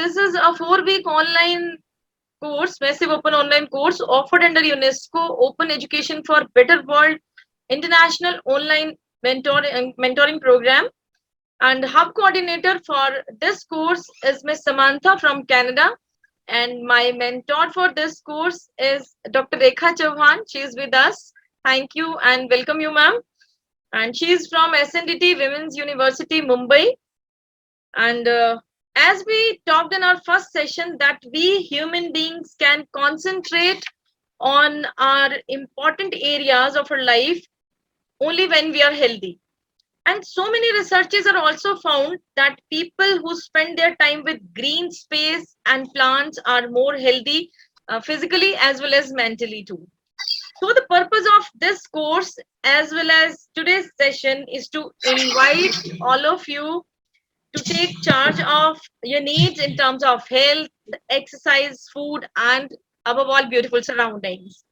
this is a 4-week online course, massive open online course offered under UNESCO Open Education for Better World International Online Mentoring Program. And hub coordinator for this course is Miss Samantha from Canada. And my mentor for this course is Dr. Rekha Chauhan. She is with us. Thank you and welcome you, ma'am. And she is from SNDT Women's University, Mumbai. And as we talked in our first session, that we human beings can concentrate on our important areas of our life only when we are healthy. And so many researchers are also found that people who spend their time with green space and plants are more healthy physically as well as mentally too. So the purpose of this course as well as today's session is to invite all of you to take charge of your needs in terms of health, exercise, food, and above all, beautiful surroundings.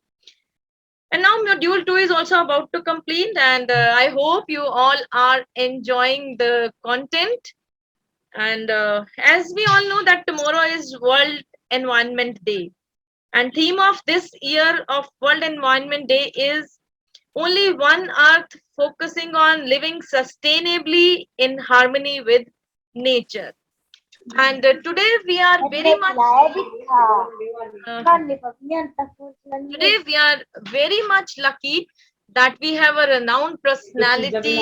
And now module 2 is also about to complete, and I hope you all are enjoying the content. And as we all know that tomorrow is World Environment Day, and theme of this year of World Environment Day is only one earth, focusing on living sustainably in harmony with nature. And today we are very much uh, today we are very much lucky that we have a renowned personality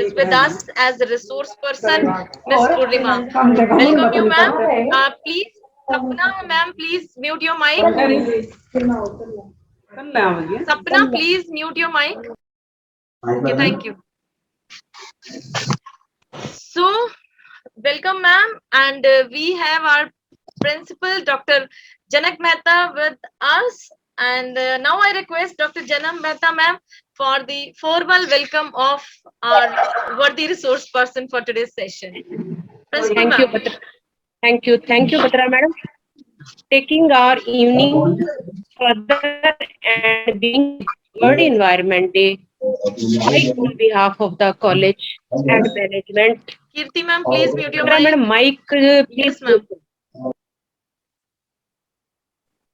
is with us as a resource person, Miss Purnima. Welcome you, ma'am. Please, Sapna, ma'am, please mute your mic. Sapna, please mute your mic. Okay, thank you. So, welcome, ma'am, and we have our principal, Dr. Janak Mehta, with us. And now I request Dr. Janak Mehta, ma'am, for the formal welcome of our worthy resource person for today's session. Principal, Thank you, ma'am. Thank you, Batra madam. Taking our evening further and being with World Environment Day, I, on behalf of the college and management, Kirti, ma'am, please mute your Batra mic. madam, mic, please. Yes, ma'am.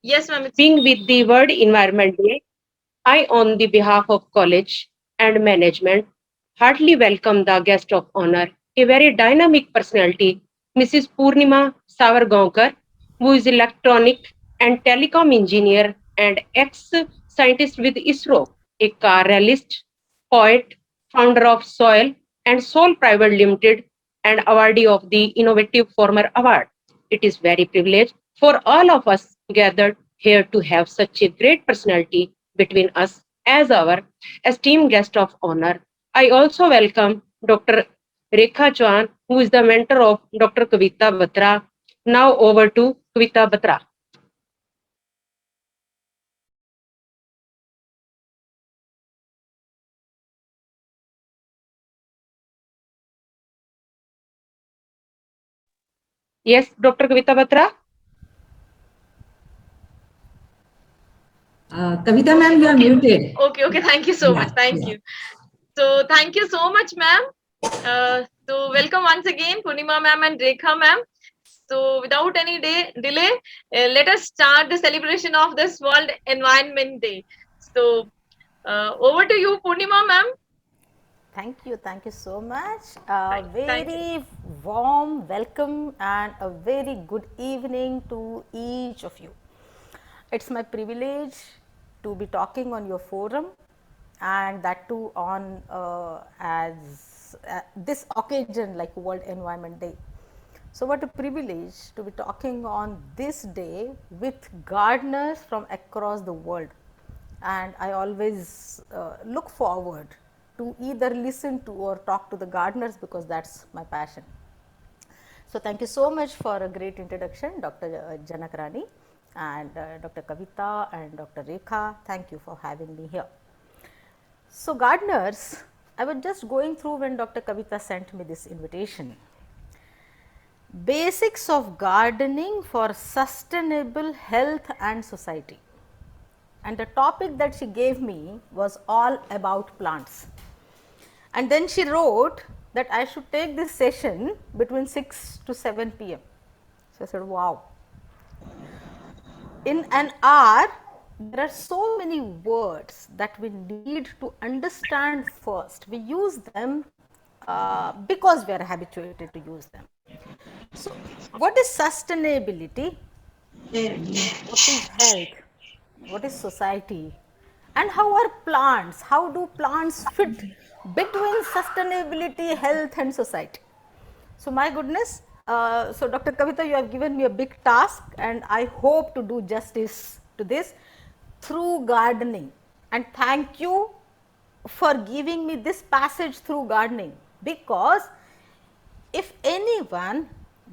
Yes, ma'am. Being with the World Environment Day, I, on the behalf of college and management, heartily welcome the guest of honor, a very dynamic personality, Mrs. Purnima Savargaonkar, who is electronic and telecom engineer and ex-scientist with ISRO, a car rallyist, poet, founder of Soil and Soul Private Limited, and awardee of the Innovative Former Award. It is very privileged for all of us gathered here to have such a great personality between us as our esteemed guest of honor. I also welcome Dr. Rekha Chauhan, who is the mentor of Dr. Kavita Batra. Now over to Kavita Batra. Yes, Dr. Kavita Batra. Kavita ma'am, you are muted. Okay, thank you so much. Thank you. So, thank you so much, ma'am. So, welcome once again, Purnima ma'am and Rekha ma'am. So, without any delay, let us start the celebration of this World Environment Day. So, over to you, Purnima ma'am. Thank you so much. Thank you. Very warm welcome and a very good evening to each of you. It's my privilege to be talking on your forum, and that too on as this occasion like World Environment Day. So, what a privilege to be talking on this day with gardeners from across the world, and I always look forward to either listen to or talk to the gardeners because that's my passion. So, thank you so much for a great introduction, Dr. Janak Rani and Dr. Kavita and Dr. Rekha. Thank you for having me here. So, gardeners, I was just going through when Dr. Kavita sent me this invitation. Basics of gardening for sustainable health and society. And the topic that she gave me was all about plants. And then she wrote that I should take this session between 6 to 7 p.m. So I said, wow. In an hour, there are so many words that we need to understand first. We use them because we are habituated to use them. So, what is sustainability? What is health? What is society? And how are plants? How do plants fit between sustainability, health, and society? So, my goodness, so Dr. Kavita, you have given me a big task, and I hope to do justice to this through gardening. And thank you for giving me this passage through gardening, because if anyone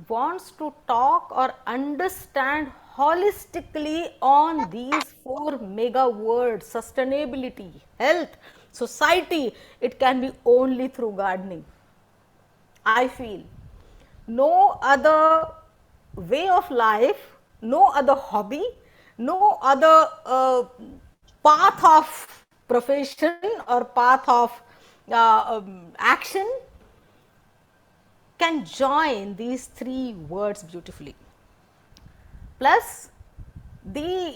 wants to talk or understand holistically on these four mega words, sustainability, health, society, it can be only through gardening. I feel no other way of life, no other hobby, no other path of profession or path of action can join these three words beautifully. Plus, the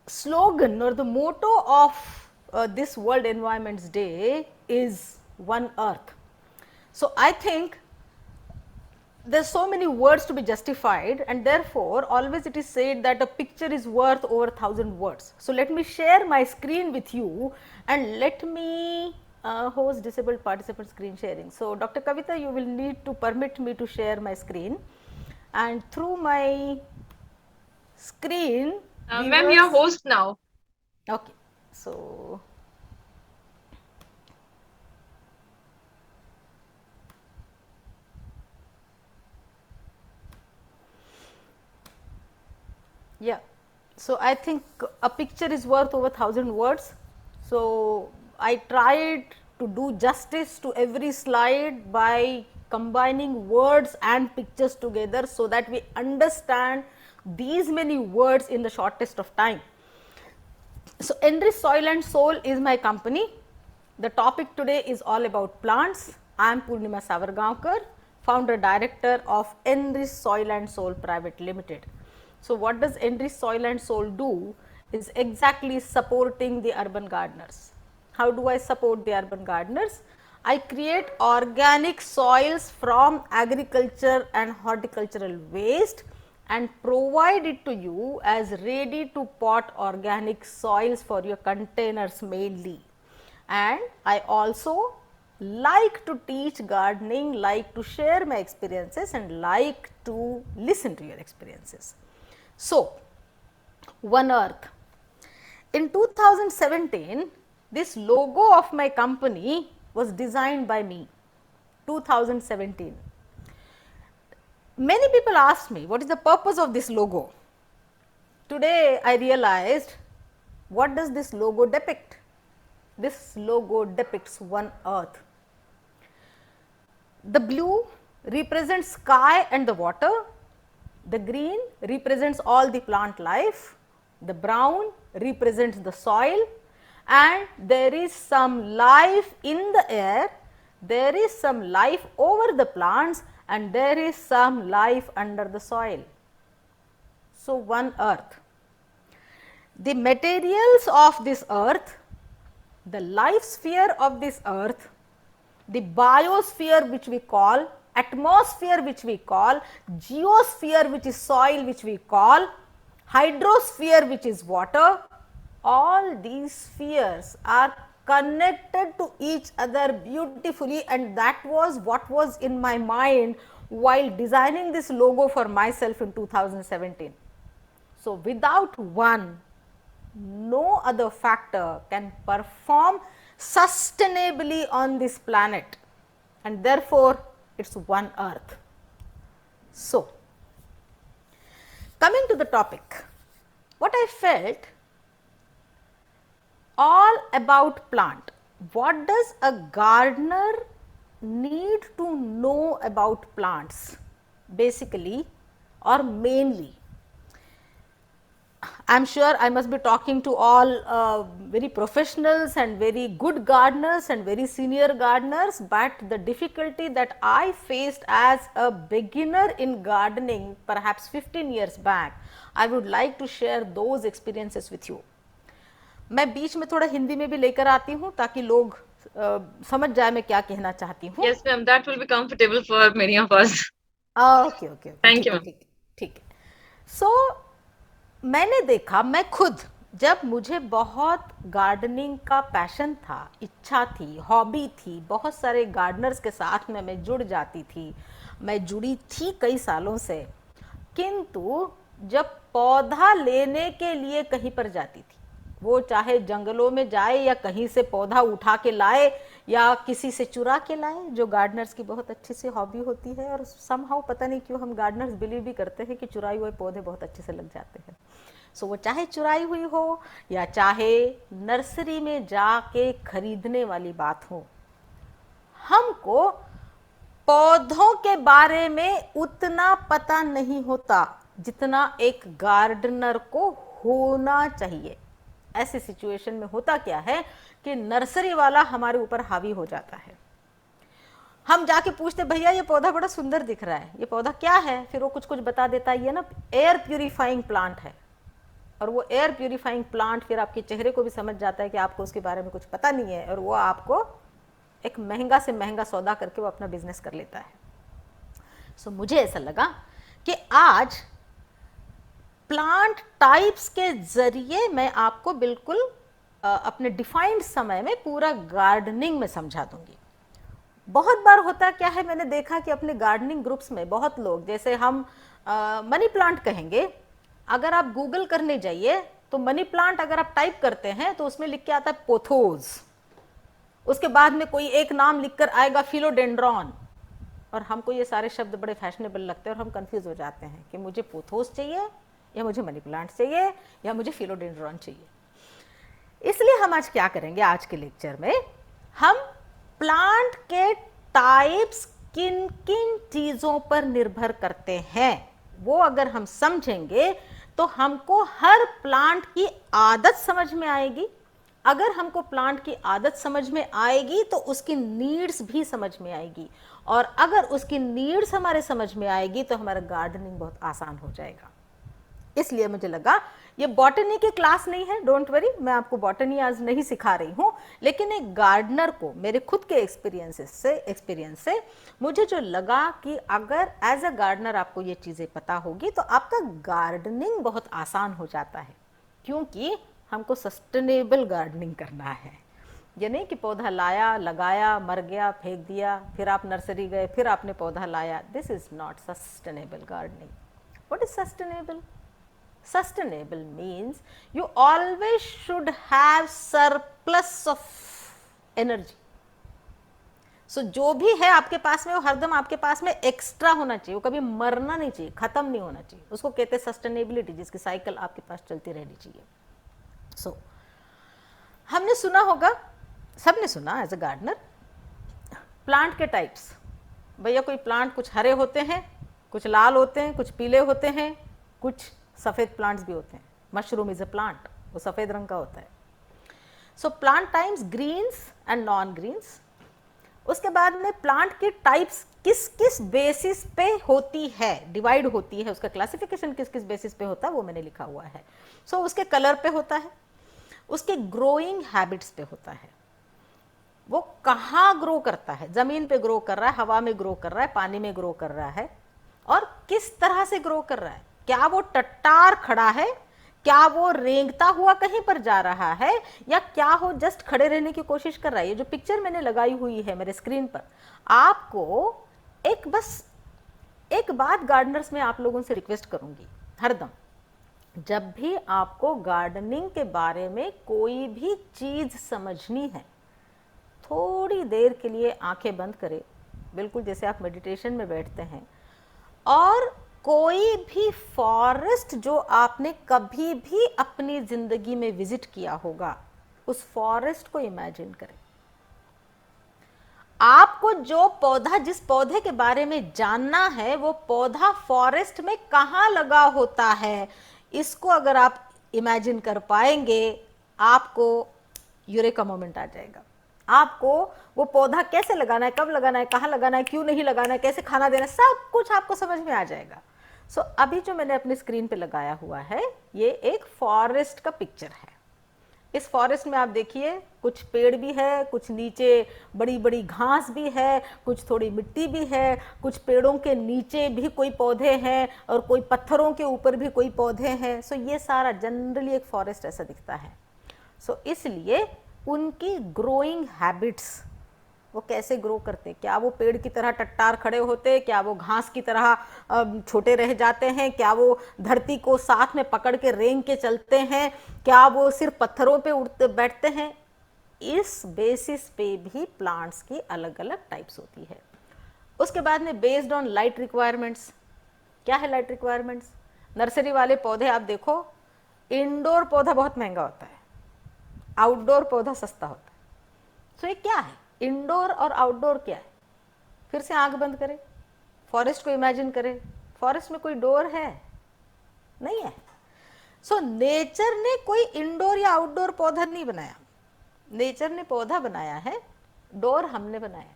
slogan or the motto of this World Environment Day is One Earth. So, I think there are so many words to be justified, and therefore, always it is said that a picture is worth over 1,000 words. So, let me share my screen with you, and let me host disabled participant screen sharing. So, Dr. Kavita, you will need to permit me to share my screen, and through my screen, Ma'am, you are host now. okay. So, yeah. So, I think a picture is worth over 1,000 words. So, I tried to do justice to every slide by combining words and pictures together, so that we understand these many words in the shortest of time. So, Enrich Soil and Soul is my company. The topic today is all about plants. I am Purnima Savargaonkar, founder director of Enrich Soil and Soul Private Limited. So, what does Enrich Soil and Soul do is exactly supporting the urban gardeners. How do I support the urban gardeners? I create organic soils from agriculture and horticultural waste and provide it to you as ready to pot organic soils for your containers mainly. And I also like to teach gardening, like to share my experiences, and like to listen to your experiences. So, One Earth. In 2017, this logo of my company was designed by me, 2017. Many people asked me, what is the purpose of this logo? Today, I realized, what does this logo depict? This logo depicts One Earth. The blue represents sky and the water, the green represents all the plant life, the brown represents the soil, and there is some life in the air, there is some life over the plants, and there is some life under the soil. So, One Earth. The materials of this earth, the life sphere of this earth, the biosphere which we call, atmosphere which we call, geosphere which is soil which we call, hydrosphere which is water, all these spheres are connected to each other beautifully, and that was what was in my mind while designing this logo for myself in 2017. So, without one, no other factor can perform sustainably on this planet, and therefore, it is One Earth. So, coming to the topic, what I felt all about plant. What does a gardener need to know about plants basically or mainly? I'm sure I must be talking to all very professionals and very good gardeners and very senior gardeners, but the difficulty that I faced as a beginner in gardening perhaps 15 years back, I would like to share those experiences with you. मैं बीच में थोड़ा हिंदी में भी लेकर आती हूँ ताकि लोग समझ जाए मैं क्या कहना चाहती हूँ. Yes, ma'am, that will be comfortable for many of us. Okay okay Thank you, ma'am. ठीक है. सो मैंने देखा, मैं खुद जब मुझे बहुत गार्डनिंग का पैशन था, इच्छा थी, हॉबी थी, बहुत सारे गार्डनर्स के साथ में मैं जुड़ जाती थी, मैं जुड़ी थी कई सालों से, किंतु जब पौधा लेने के लिए कहीं पर जाती थी, वो चाहे जंगलों में जाए या कहीं से पौधा उठा के लाए या किसी से चुरा के लाए, जो गार्डनर्स की बहुत अच्छी सी हॉबी होती है, और समहाउ पता नहीं क्यों हम गार्डनर्स बिलीव भी करते हैं कि चुराए हुए पौधे बहुत अच्छे से लग जाते हैं. सो वो चाहे चुराई हुई हो या चाहे नर्सरी में जाके खरीदने वाली बात हो, हमको पौधों के बारे में उतना पता नहीं होता जितना एक गार्डनर को होना चाहिए. ऐसी सिचुएशन में होता क्या है कि नर्सरी वाला हमारे ऊपर हावी हो जाता है. हम जाके पूछते, भैया ये पौधा बड़ा सुंदर दिख रहा है, ये पौधा क्या है? फिर वो कुछ कुछ बता देता है, ये ना एयर प्यूरिफाइंग प्लांट है. और वो एयर प्यूरिफाइंग प्लांट फिर आपके चेहरे को भी समझ जाता है कि आपको उसके बारे में कुछ पता नहीं है, और वो आपको एक महंगा से महंगा सौदा करके वो अपना बिजनेस कर लेता है. सो मुझे ऐसा लगा कि आज प्लांट टाइप्स के जरिए मैं आपको बिल्कुल अपने डिफाइंड समय में पूरा गार्डनिंग में समझा दूंगी. बहुत बार होता क्या है, मैंने देखा कि अपने गार्डनिंग ग्रुप्स में बहुत लोग, जैसे हम मनी प्लांट कहेंगे, अगर आप गूगल करने जाइए तो मनी प्लांट अगर आप टाइप करते हैं तो उसमें लिख के आता है पोथोज, उसके बाद में कोई एक नाम लिखकर आएगा फिलोडेंड्रॉन, और हमको ये सारे शब्द बड़े फैशनेबल लगते हैं और हम कंफ्यूज हो जाते हैं कि मुझे पोथोज चाहिए या मुझे मनी प्लांट चाहिए या मुझे फिलोडेंड्रॉन चाहिए. इसलिए हम आज क्या करेंगे, आज के लेक्चर में हम प्लांट के टाइप्स किन किन चीजों पर निर्भर करते हैं वो अगर हम समझेंगे तो हमको हर प्लांट की आदत समझ में आएगी. अगर हमको प्लांट की आदत समझ में आएगी तो उसकी नीड्स भी समझ में आएगी, और अगर उसकी नीड्स हमारे समझ में आएगी तो हमारा गार्डनिंग बहुत आसान हो जाएगा. इसलिए मुझे लगा ये बॉटनी की क्लास नहीं है, डोंट वरी, मैं आपको बॉटनी आज नहीं सिखा रही हूँ, लेकिन एक गार्डनर को मेरे खुद के एक्सपीरियंस से मुझे जो लगा कि अगर एज अ गार्डनर आपको ये चीज़ें पता होगी तो आपका गार्डनिंग बहुत आसान हो जाता है, क्योंकि हमको सस्टेनेबल गार्डनिंग करना है. ये नहीं कि पौधा लाया, लगाया, मर गया, फेंक दिया, फिर आप नर्सरी गए, फिर आपने पौधा लाया. This is not sustainable gardening. What is sustainable? Sustainable means you always should have surplus of energy. So जो भी है आपके पास में वो हरदम आपके पास में एक्स्ट्रा होना चाहिए, वो कभी मरना नहीं चाहिए, खत्म नहीं होना चाहिए. उसको कहते हैं सस्टेनेबिलिटी, जिसकी साइकिल आपके पास चलती रहनी चाहिए. सो हमने सुना होगा, सबने सुना एज अ गार्डनर, प्लांट के टाइप्स. भैया कोई प्लांट कुछ हरे होते हैं, कुछ लाल होते हैं, कुछ पीले होते हैं, कुछ सफ़ेद प्लांट्स भी होते हैं. मशरूम इज अ प्लांट, वो सफ़ेद रंग का होता है. So plant types greens and non greens. उसके बाद में प्लांट की टाइप्स किस किस बेसिस पे होती है, डिवाइड होती है, उसका क्लासिफिकेशन किस किस बेसिस पे होता है वो मैंने लिखा हुआ है. सो उसके कलर पे होता है, उसके ग्रोइंग हैबिट्स पे होता है, वो कहाँ ग्रो करता है, ज़मीन पे ग्रो कर रहा है, हवा में ग्रो कर रहा है, पानी में ग्रो कर रहा है, और किस तरह से ग्रो कर रहा है. क्या वो टट्टार खड़ा है, क्या वो रेंगता हुआ कहीं पर जा रहा है, या क्या वो जस्ट खड़े रहने की कोशिश कर रहा है. ये जो पिक्चर मैंने लगाई हुई है मेरे स्क्रीन पर, आपको एक बात गार्डनर्स में आप लोगों से रिक्वेस्ट करूंगी, हरदम जब भी आपको गार्डनिंग के बारे में कोई भी चीज समझनी है, थोड़ी देर के लिए आंखें बंद करें, बिल्कुल जैसे आप मेडिटेशन में बैठते हैं, और कोई भी फॉरेस्ट जो आपने कभी भी अपनी जिंदगी में विजिट किया होगा, उस फॉरेस्ट को इमेजिन करें. आपको जो पौधा, जिस पौधे के बारे में जानना है, वो पौधा फॉरेस्ट में कहाँ लगा होता है, इसको अगर आप इमेजिन कर पाएंगे, आपको यूरेका मोमेंट आ जाएगा। आपको वो पौधा कैसे लगाना है, कब लगाना है, कहाँ लगाना है, क्यों नहीं लगाना है, कैसे खाना देना है, सब कुछ आपको समझ में आ जाएगा। सो अभी जो मैंने अपनी स्क्रीन पे लगाया हुआ है ये एक फॉरेस्ट का पिक्चर है। इस फॉरेस्ट में आप देखिए कुछ पेड़ भी है, कुछ नीचे बड़ी बड़ी घास भी है, कुछ थोड़ी मिट्टी भी है, कुछ पेड़ों के नीचे भी कोई पौधे हैं और कोई पत्थरों के ऊपर भी कोई पौधे हैं। सो ये सारा जनरली एक फॉरेस्ट ऐसा दिखता है। सो इसलिए उनकी ग्रोइंग हैबिट्स, वो कैसे ग्रो करते, क्या वो पेड़ की तरह टट्टार खड़े होते, क्या वो घास की तरह छोटे रह जाते हैं, क्या वो धरती को साथ में पकड़ के रेंग के चलते हैं, क्या वो सिर्फ पत्थरों पे उड़ते बैठते हैं, इस बेसिस पे भी प्लांट्स की अलग अलग टाइप्स होती है। उसके बाद में बेस्ड ऑन लाइट रिक्वायरमेंट्स, क्या है लाइट रिक्वायरमेंट्स? नर्सरी वाले पौधे आप देखो, इंडोर पौधा बहुत महंगा होता है, आउटडोर पौधा सस्ता होता है। सो ये क्या है, इंडोर और आउटडोर क्या है? फिर से आंख बंद करें, फॉरेस्ट को इमेजिन करें, फॉरेस्ट में कोई डोर है? नहीं है। सो नेचर ने कोई इंडोर या आउटडोर पौधा नहीं बनाया, नेचर ने पौधा बनाया है, डोर हमने बनाया।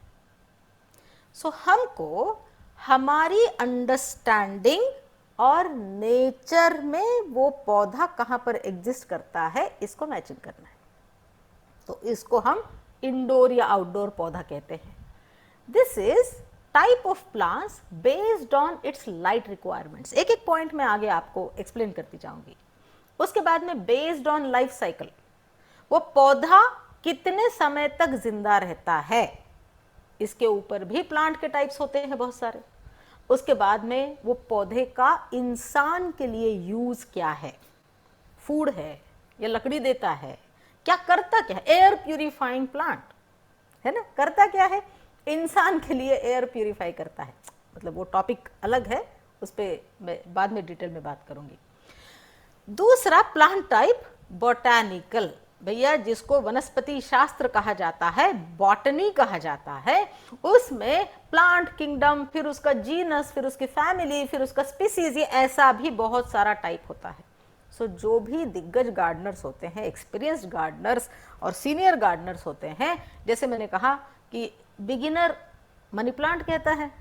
सो हमको हमारी अंडरस्टैंडिंग और नेचर में वो पौधा कहाँ पर एग्जिस्ट करता है इसको मैचिंग करना है, तो इसको हम इंडोर या आउटडोर पौधा कहते हैं। This is type of plants based on its light requirements. एक एक पॉइंट में आगे आपको एक्सप्लेन करती जाऊंगी। उसके बाद में बेस्ड ऑन लाइफ साइकिल, वो पौधा कितने समय तक जिंदा रहता है, इसके ऊपर भी प्लांट के टाइप्स होते हैं बहुत सारे। उसके बाद में वो पौधे का इंसान के लिए यूज क्या है, फूड है या लकड़ी देता है, क्या करता क्या है, एयर प्यूरिफाइंग प्लांट है ना, करता क्या है, इंसान के लिए एयर प्यूरिफाई करता है। मतलब वो टॉपिक अलग है, उस पर मैं बाद में डिटेल में बात करूंगी। दूसरा प्लांट टाइप बोटैनिकल, भैया जिसको वनस्पति शास्त्र कहा जाता है, बॉटनी कहा जाता है, उसमें प्लांट किंगडम, फिर उसका जीनस, फिर उसकी फैमिली, फिर उसका स्पीसीज, ये ऐसा भी बहुत सारा टाइप होता है। सो जो भी दिग्गज गार्डनर्स होते हैं, एक्सपीरियंस्ड गार्डनर्स और सीनियर गार्डनर्स होते हैं, जैसे मैंने कहा कि बिगिनर मनी प्लांट कहता है,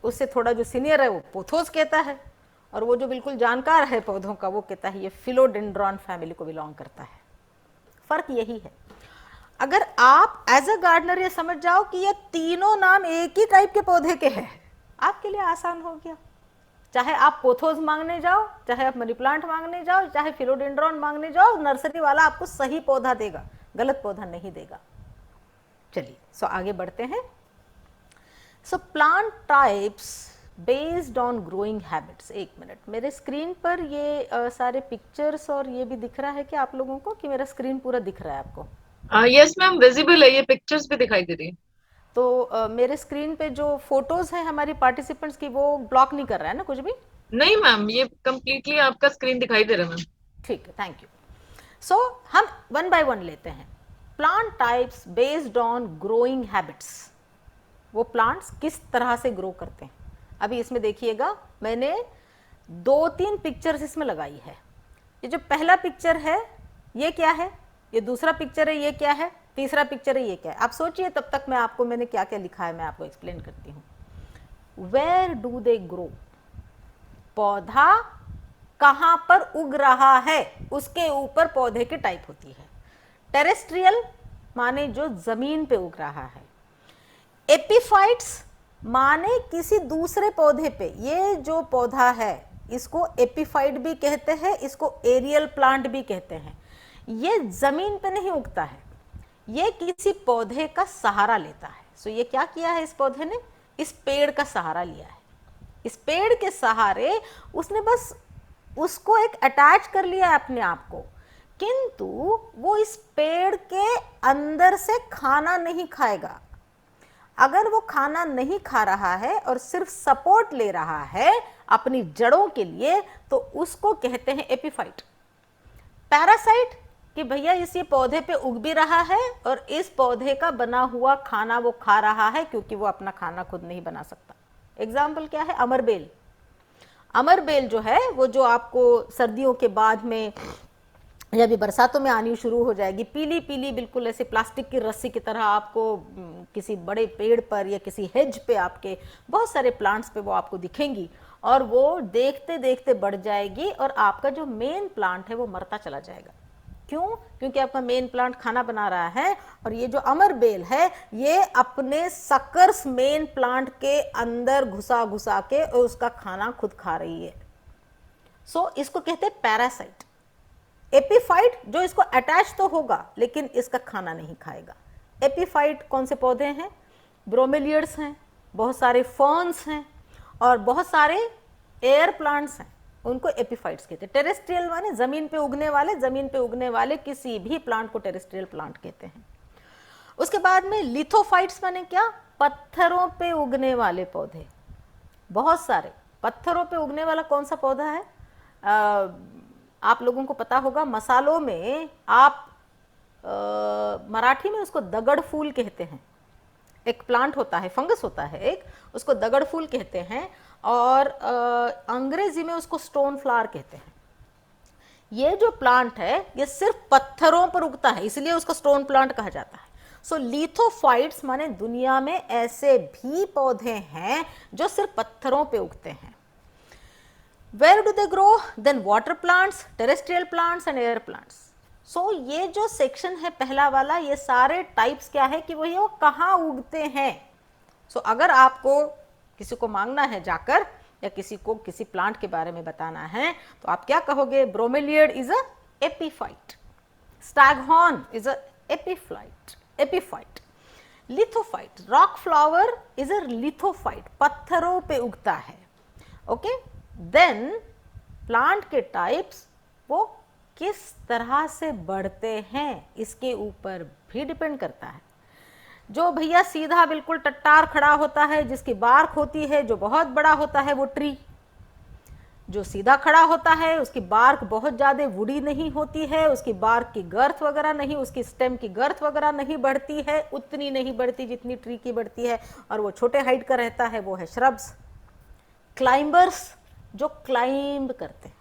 उससे थोड़ा जो सीनियर है वो पोथोस कहता है, और वो जो बिल्कुल जानकार है पौधों का वो कहता है ये फिलोडेंड्रॉन फैमिली को बिलोंग करता है। फर्क यही है। अगर आप एज अ गार्डनर ये समझ जाओ कि ये तीनों नाम एक ही टाइप के पौधे के हैं, आपके लिए आसान हो गया। चाहे आप पोथोस मांगने जाओ, चाहे आप मनी प्लांट मांगने जाओ, चाहे फिलोडेंड्रॉन मांगने जाओ, नर्सरी वाला आपको सही पौधा देगा, गलत पौधा नहीं देगा। चलिए सो आगे बढ़ते हैं। So plant types based on growing habits. एक मिनट, मेरे स्क्रीन पर ये सारे पिक्चर्स और ये भी दिख रहा है कि आप लोगों को, कि मेरा स्क्रीन पूरा दिख रहा है आपको? यस मैम, विजिबल है, ये पिक्चर्स भी दिखाई दे रही है। तो मेरे स्क्रीन पे जो फोटोज हैं हमारी पार्टिसिपेंट्स की, वो ब्लॉक नहीं कर रहा है ना कुछ भी? नहीं मैम, ये कंप्लीटली आपका स्क्रीन दिखाई दे रहा है मैम। ठीक है, थैंक यू। सो हम वन बाय वन लेते हैं। Plant types based on growing habits, वो प्लांट्स किस तरह से ग्रो करते हैं। अभी इसमें देखिएगा, मैंने 2-3 पिक्चर्स इसमें लगाई है। ये जो पहला पिक्चर है ये क्या है, ये दूसरा पिक्चर है ये क्या है, तीसरा पिक्चर है ये क्या है। आप सोचिए, तब तक मैं आपको, मैंने क्या क्या लिखा है मैं आपको एक्सप्लेन करती हूँ। वेयर डू दे ग्रो, पौधा कहाँ पर उग रहा है उसके ऊपर पौधे की टाइप होती है। टेरेस्ट्रियल माने जो जमीन पे उग रहा है, एपिफाइट्स माने किसी दूसरे पौधे पे, ये जो पौधा है इसको एपिफाइट भी कहते हैं, इसको एरियल प्लांट भी कहते हैं। ये जमीन पे नहीं उगता है, ये किसी पौधे का सहारा लेता है। सो ये क्या किया है इस पौधे ने, इस पेड़ का सहारा लिया है। इस पेड़ के सहारे उसने बस उसको एक अटैच कर लिया है अपने आप को, किंतु वो इस पेड़ के अंदर से खाना नहीं खाएगा। अगर वो खाना नहीं खा रहा है और सिर्फ सपोर्ट ले रहा है अपनी जड़ों के लिए, तो उसको कहते हैं एपिफाइट। पैरासाइट कि भैया इस ये पौधे पे उग भी रहा है और इस पौधे का बना हुआ खाना वो खा रहा है, क्योंकि वो अपना खाना खुद नहीं बना सकता। एग्जाम्पल क्या है, अमरबेल। अमरबेल जो है वो जो आपको सर्दियों के बाद में या भी बरसातों में आनी शुरू हो जाएगी, पीली पीली बिल्कुल ऐसे प्लास्टिक की रस्सी की तरह आपको किसी बड़े पेड़ पर या किसी हेज पे आपके बहुत सारे प्लांट्स पे वो आपको दिखेंगी, और वो देखते देखते बढ़ जाएगी और आपका जो मेन प्लांट है वो मरता चला जाएगा। क्यों? क्योंकि आपका मेन प्लांट खाना बना रहा है और ये जो अमर बेल है ये अपने सकर्स मेन प्लांट के अंदर घुसा घुसा के और उसका खाना खुद खा रही है। सो इसको कहते हैं पैरासाइट। एपीफाइट जो इसको अटैच तो होगा लेकिन इसका खाना नहीं खाएगा। एपीफाइट कौन से पौधे हैं? ब्रोमेलियड्स हैं, बहुत सारे फर्न्स हैं और बहुत सारे एयर प्लांट्स हैं, उनको एपीफाइट्स कहते हैं। टेरेस्ट्रियल माने जमीन पे उगने वाले किसी भी प्लांट को टेरेस्ट्रियल प्लांट कहते हैं। उसके बाद में लिथोफाइट्स माने क्या? पत्थरों पे उगने वाले पौधे। बहुत सारे पत्थरों पे उगने वाला कौन सा पौधा है? आप लोगों को पता होगा, मसालों में आप मराठी में उसको दगड़ फूल कहते हैं। एक प्लांट होता है, फंगस होता है एक, उसको दगड़ फूल कहते हैं और अंग्रेजी में उसको स्टोन फ्लावर कहते हैं। ये जो प्लांट है ये सिर्फ पत्थरों पर उगता है, इसलिए उसको स्टोन प्लांट कहा जाता है। सो लिथोफाइट्स माने दुनिया में ऐसे भी पौधे हैं जो सिर्फ पत्थरों पे उगते हैं। Where do they grow? Then water plants, terrestrial plants and air plants. So ये जो सेक्शन है पहला वाला, ये सारे टाइप्स क्या है कि वो कहाँ उगते हैं। So अगर आपको किसी को मांगना है जाकर या किसी को किसी प्लांट के बारे में बताना है तो आप क्या कहोगे? Bromeliad is a epiphyte, staghorn is a epiphyte, lithophyte, rock flower is a lithophyte, पत्थरों पे उगता है। ओके, देन प्लांट के टाइप्स वो किस तरह से बढ़ते हैं इसके ऊपर भी डिपेंड करता है। जो भैया सीधा बिल्कुल टट्टार खड़ा होता है, जिसकी बार्क होती है जो बहुत बड़ा होता है, वो ट्री। जो सीधा खड़ा होता है उसकी बार्क बहुत ज़्यादा वुडी नहीं होती है, उसकी बार्क की गर्थ वगैरह नहीं, उसकी स्टेम की गर्थ वगैरह नहीं बढ़ती है, उतनी नहीं बढ़ती जितनी ट्री की बढ़ती है, और वो छोटे हाइट का रहता है, वो है श्रब्स। क्लाइंबर्स जो क्लाइंब करते हैं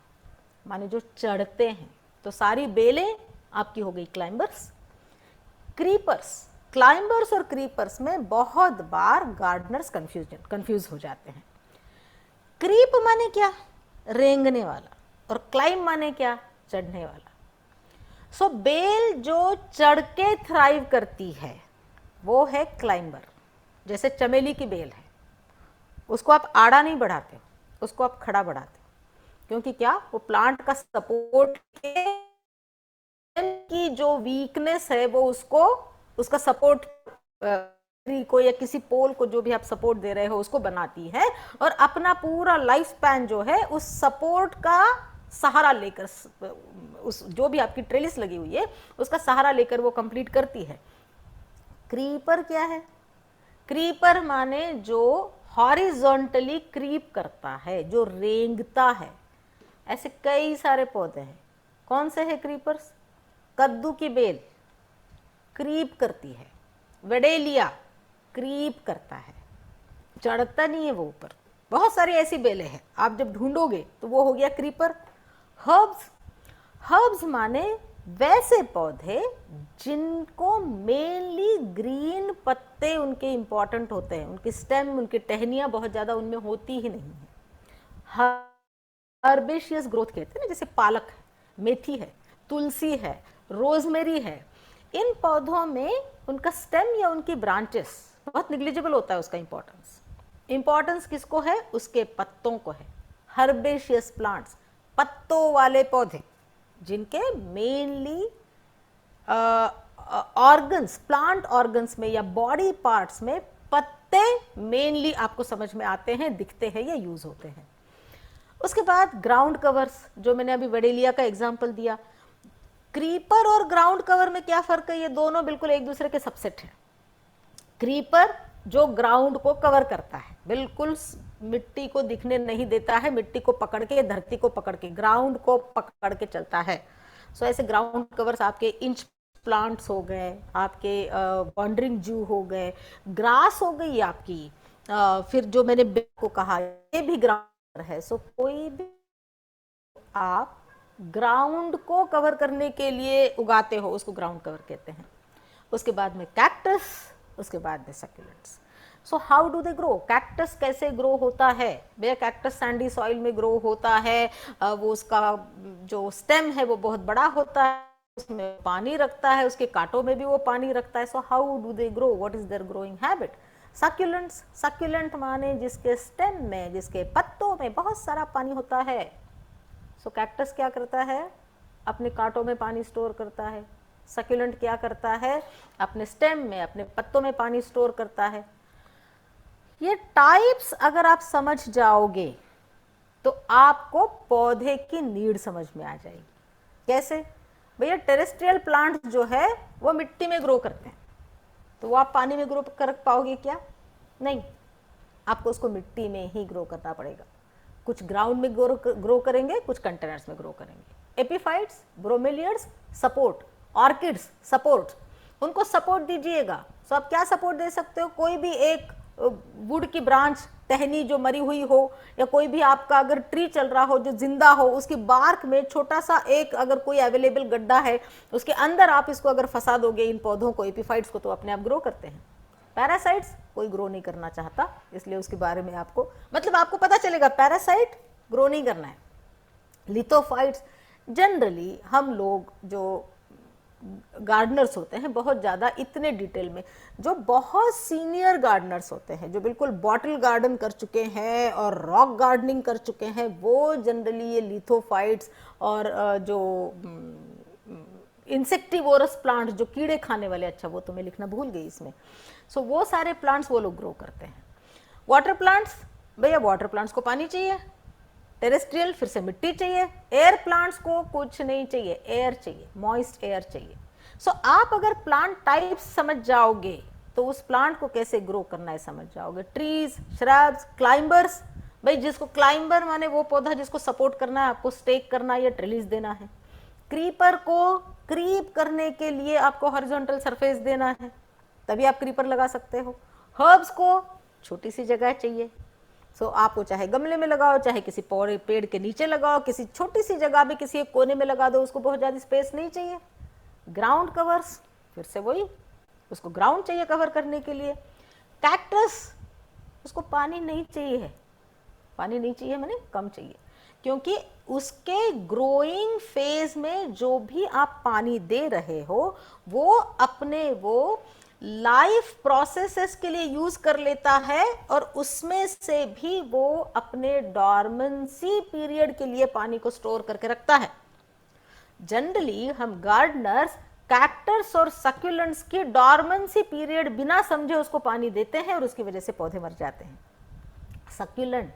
माने जो चढ़ते हैं, तो सारी बेलें आपकी हो गई क्लाइंबर्स। क्रीपर्स, क्लाइंबर्स और क्रीपर्स में बहुत बार गार्डनर्स कंफ्यूज हो जाते हैं। क्रीप माने क्या? रेंगने वाला, और क्लाइंब माने क्या? चढ़ने वाला। सो बेल जो चढ़ के थ्राइव करती है वो है क्लाइंबर। जैसे चमेली की बेल है, उसको आप आड़ा नहीं बढ़ाते हो, उसको आप खड़ा बढ़ाते हो, क्योंकि क्या? वो प्लांट का सपोर्ट की जो वीकनेस है वो उसको, उसका सपोर्ट ट्री को या किसी पोल को जो भी आप सपोर्ट दे रहे हो उसको बनाती है, और अपना पूरा लाइफ स्पैन जो है उस सपोर्ट का सहारा लेकर, उस जो भी आपकी ट्रेलिस लगी हुई है उसका सहारा लेकर वो कंप्लीट करती है। क्रीपर क्या है? क्रीपर माने जो हॉरिजॉन्टली क्रीप करता है, जो रेंगता है। ऐसे कई सारे पौधे हैं। कौन से हैं क्रीपर्स? कद्दू की बेल क्रीप करती है, वेडेलिया क्रीप करता है, चढ़ता नहीं है वो ऊपर। बहुत सारी ऐसी बेलें हैं, आप जब ढूंढोगे तो वो हो गया क्रीपर। हर्ब्स, हर्ब्स माने वैसे पौधे जिनको मेनली ग्रीन पत्ते उनके इंपॉर्टेंट होते हैं, उनकी स्टेम, उनकी टहनियाँ बहुत ज़्यादा उनमें होती ही नहीं है। हर्बेशियस ग्रोथ कहते हैं ना, जैसे पालक है, मेथी है, तुलसी है, रोजमेरी है। इन पौधों में उनका स्टेम या उनकी ब्रांचेस बहुत निग्लिजिबल होता है, उसका इंपॉर्टेंस किसको है? उसके पत्तों को है। हर्बेशियस प्लांट्स, पत्तों वाले पौधे जिनके मेनली ऑर्गन्स, प्लांट ऑर्गन्स में या बॉडी पार्ट्स में पत्ते मेनली आपको समझ में आते हैं, दिखते हैं या यूज होते हैं। उसके बाद ग्राउंड कवर्स, जो मैंने अभी वेडेलिया का एग्जांपल दिया। क्रीपर और ग्राउंड कवर में क्या फर्क है? ये दोनों बिल्कुल एक दूसरे के सबसेट हैं। क्रीपर जो ग्राउंड को कवर करता है, बिल्कुल मिट्टी को दिखने नहीं देता है, मिट्टी को पकड़ के, धरती को पकड़ के, ग्राउंड को पकड़ के चलता है। सो ऐसे ग्राउंड कवर्स आपके इंच प्लांट्स हो गए, आपके वॉन्डरिंग जू हो गए, ग्रास हो गई आपकी, फिर जो मैंने को कहा ये भी ग्राउंड है। सो कोई भी आप ग्राउंड को कवर करने के लिए उगाते हो उसको ग्राउंड कवर कहते हैं। उसके बाद में कैक्टस, उसके बाद में succulents. So how do they grow? Cactus कैसे ग्रो होता है भैया? कैक्टस सैंडी सॉइल में ग्रो होता है। वो उसका जो स्टेम है वो बहुत बड़ा होता है, उसमें पानी रखता है, उसके कांटों में भी वो पानी रखता है। So how do they grow? What is their growing habit? Succulents, succulent माने जिसके स्टेम में, जिसके पत्तों में बहुत सारा पानी होता है। सो कैक्टस क्या करता है? अपने कांटों में पानी स्टोर करता है। सक्यूलेंट क्या करता है? अपने स्टेम में, अपने पत्तों में पानी स्टोर करता है। ये टाइप्स अगर आप समझ जाओगे तो आपको पौधे की नीड समझ में आ जाएगी। कैसे भैया? टेरेस्ट्रियल प्लांट जो है वो मिट्टी में ग्रो करते हैं, तो वो आप पानी में ग्रो कर पाओगे क्या? नहीं, आपको उसको मिट्टी में ही ग्रो करना पड़ेगा। कुछ ग्राउंड में ग्रो करेंगे, कुछ कंटेनर्स में ग्रो करेंगे। एपीफाइट्स, ब्रोमेलियड्स सपोर्ट, ऑर्किड्स सपोर्ट, उनको सपोर्ट दीजिएगा। सो आप क्या सपोर्ट दे सकते हो? कोई भी एक वुड की ब्रांच, टहनी जो मरी हुई हो, या कोई भी आपका अगर ट्री चल रहा हो जो जिंदा हो, उसकी बार्क में छोटा सा एक अगर कोई अवेलेबल गड्ढा है, उसके अंदर आप इसको अगर फंसा दोगे इन पौधों को, एपीफाइट्स को, तो अपने आप ग्रो करते हैं। पैरासाइट्स कोई ग्रो नहीं करना चाहता, इसलिए उसके बारे में आपको मतलब आपको पता चलेगा पैरासाइट ग्रो नहीं करना है। लिथोफाइट्स, जनरली हम लोग जो गार्डनर्स होते हैं बहुत ज़्यादा इतने डिटेल में, जो बहुत सीनियर गार्डनर्स होते हैं, जो बिल्कुल बॉटल गार्डन कर चुके हैं और रॉक गार्डनिंग कर चुके हैं, वो जनरली ये लिथोफाइट्स और जो इंसेक्टिवोरस प्लांट, जो कीड़े खाने वाले, अच्छा वो तो मैं लिखना भूल गई इसमें, सो वो सारे प्लांट्स वो लोग ग्रो करते हैं। वाटर प्लांट्स, भैया वाटर प्लांट्स को पानी चाहिए। टेरेस्ट्रियल, फिर से मिट्टी चाहिए। एयर प्लांट्स को कुछ नहीं चाहिए, एयर चाहिए, मॉइस्ट एयर चाहिए। सो आप अगर प्लांट टाइप्स समझ जाओगे तो उस प्लांट को कैसे ग्रो करना है समझ जाओगे। ट्रीज, श्रब्स, क्लाइंबर्स, भाई जिसको क्लाइंबर माने वो पौधा जिसको सपोर्ट करना है, आपको स्टेक करना है या ट्रिलिस देना है। क्रीपर को क्रीप करने के लिए आपको हॉरिजॉन्टल सरफेस देना है, तभी आप क्रीपर लगा सकते हो। हर्ब्स को छोटी सी जगह चाहिए, सो आप वो चाहे गमले में लगाओ, चाहे किसी पेड़ के नीचे लगाओ, किसी छोटी सी जगह में किसी एक कोने में लगा दो, उसको बहुत ज़्यादा स्पेस नहीं चाहिए। ग्राउंड कवर्स, फिर से वही, उसको ग्राउंड चाहिए कवर करने के लिए। कैक्टस, उसको पानी नहीं चाहिए है, पानी नहीं चाहिए मैंने कम चाहिए, क्योंकि उसके ग्रोइंग फेज में जो भी आप पानी दे रहे हो वो अपने वो लाइफ प्रोसेसेस के लिए यूज कर लेता है, और उसमें से भी वो अपने डॉर्मेंसी पीरियड के लिए पानी को स्टोर करके रखता है। जनरली हम गार्डनर्स कैक्टस और सक्यूलेंट्स की डॉर्मेंसी पीरियड बिना समझे उसको पानी देते हैं और उसकी वजह से पौधे मर जाते हैं। सक्यूलेंट,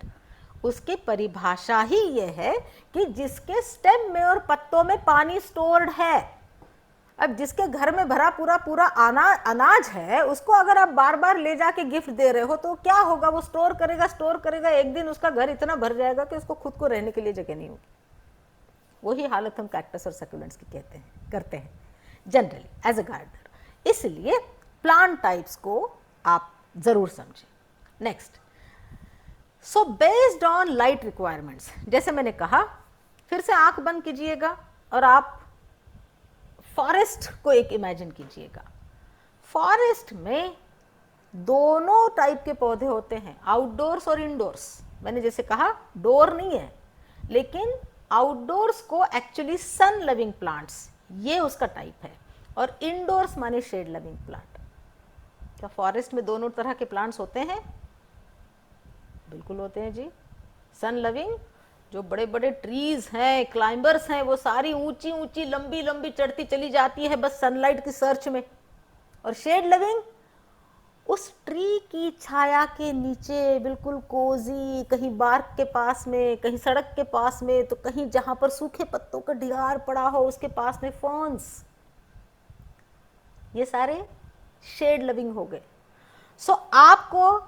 उसकी परिभाषा ही ये है कि जिसके स्टेम में और पत्तों में पानी स्टोर्ड है। अब जिसके घर में भरा पूरा पूरा अनाज है, उसको अगर आप बार बार ले जाके गिफ्ट दे रहे हो तो क्या होगा? वो स्टोर करेगा, एक दिन उसका घर इतना भर जाएगा कि उसको खुद को रहने के लिए जगह नहीं होगी। वही हालत हम कैक्टस और सक्यूलेंट्स की करते हैं जनरली एज अ गार्डनर। इसलिए प्लांट टाइप्स को आप जरूर समझें। Next, so based on light requirements, जैसे मैंने कहा, फिर से आंख बंद कीजिएगा और आप फॉरेस्ट को एक इमेजिन कीजिएगा। फॉरेस्ट में दोनों टाइप के पौधे होते हैं, आउटडोर्स और इंडोर्स। मैंने जैसे कहा डोर नहीं है, लेकिन आउटडोर्स को एक्चुअली सन लविंग प्लांट्स, ये उसका टाइप है, और इंडोर्स माने शेड लविंग प्लांट। क्या फॉरेस्ट में दोनों तरह के प्लांट्स होते हैं? बिल्कुल होते हैं जी। सन लविंग, जो बड़े बड़े ट्रीज हैं, क्लाइंबर्स हैं, वो सारी ऊंची ऊंची लंबी लंबी चढ़ती चली जाती है बस सनलाइट की सर्च में। और शेड लविंग, उस ट्री की छाया के नीचे बिल्कुल कोजी, कहीं बार्क के पास में, कहीं सड़क के पास में, तो कहीं जहां पर सूखे पत्तों का ढिगार पड़ा हो उसके पास में फर्न्स। ये सारे शेड लविंग हो गए। सो आपको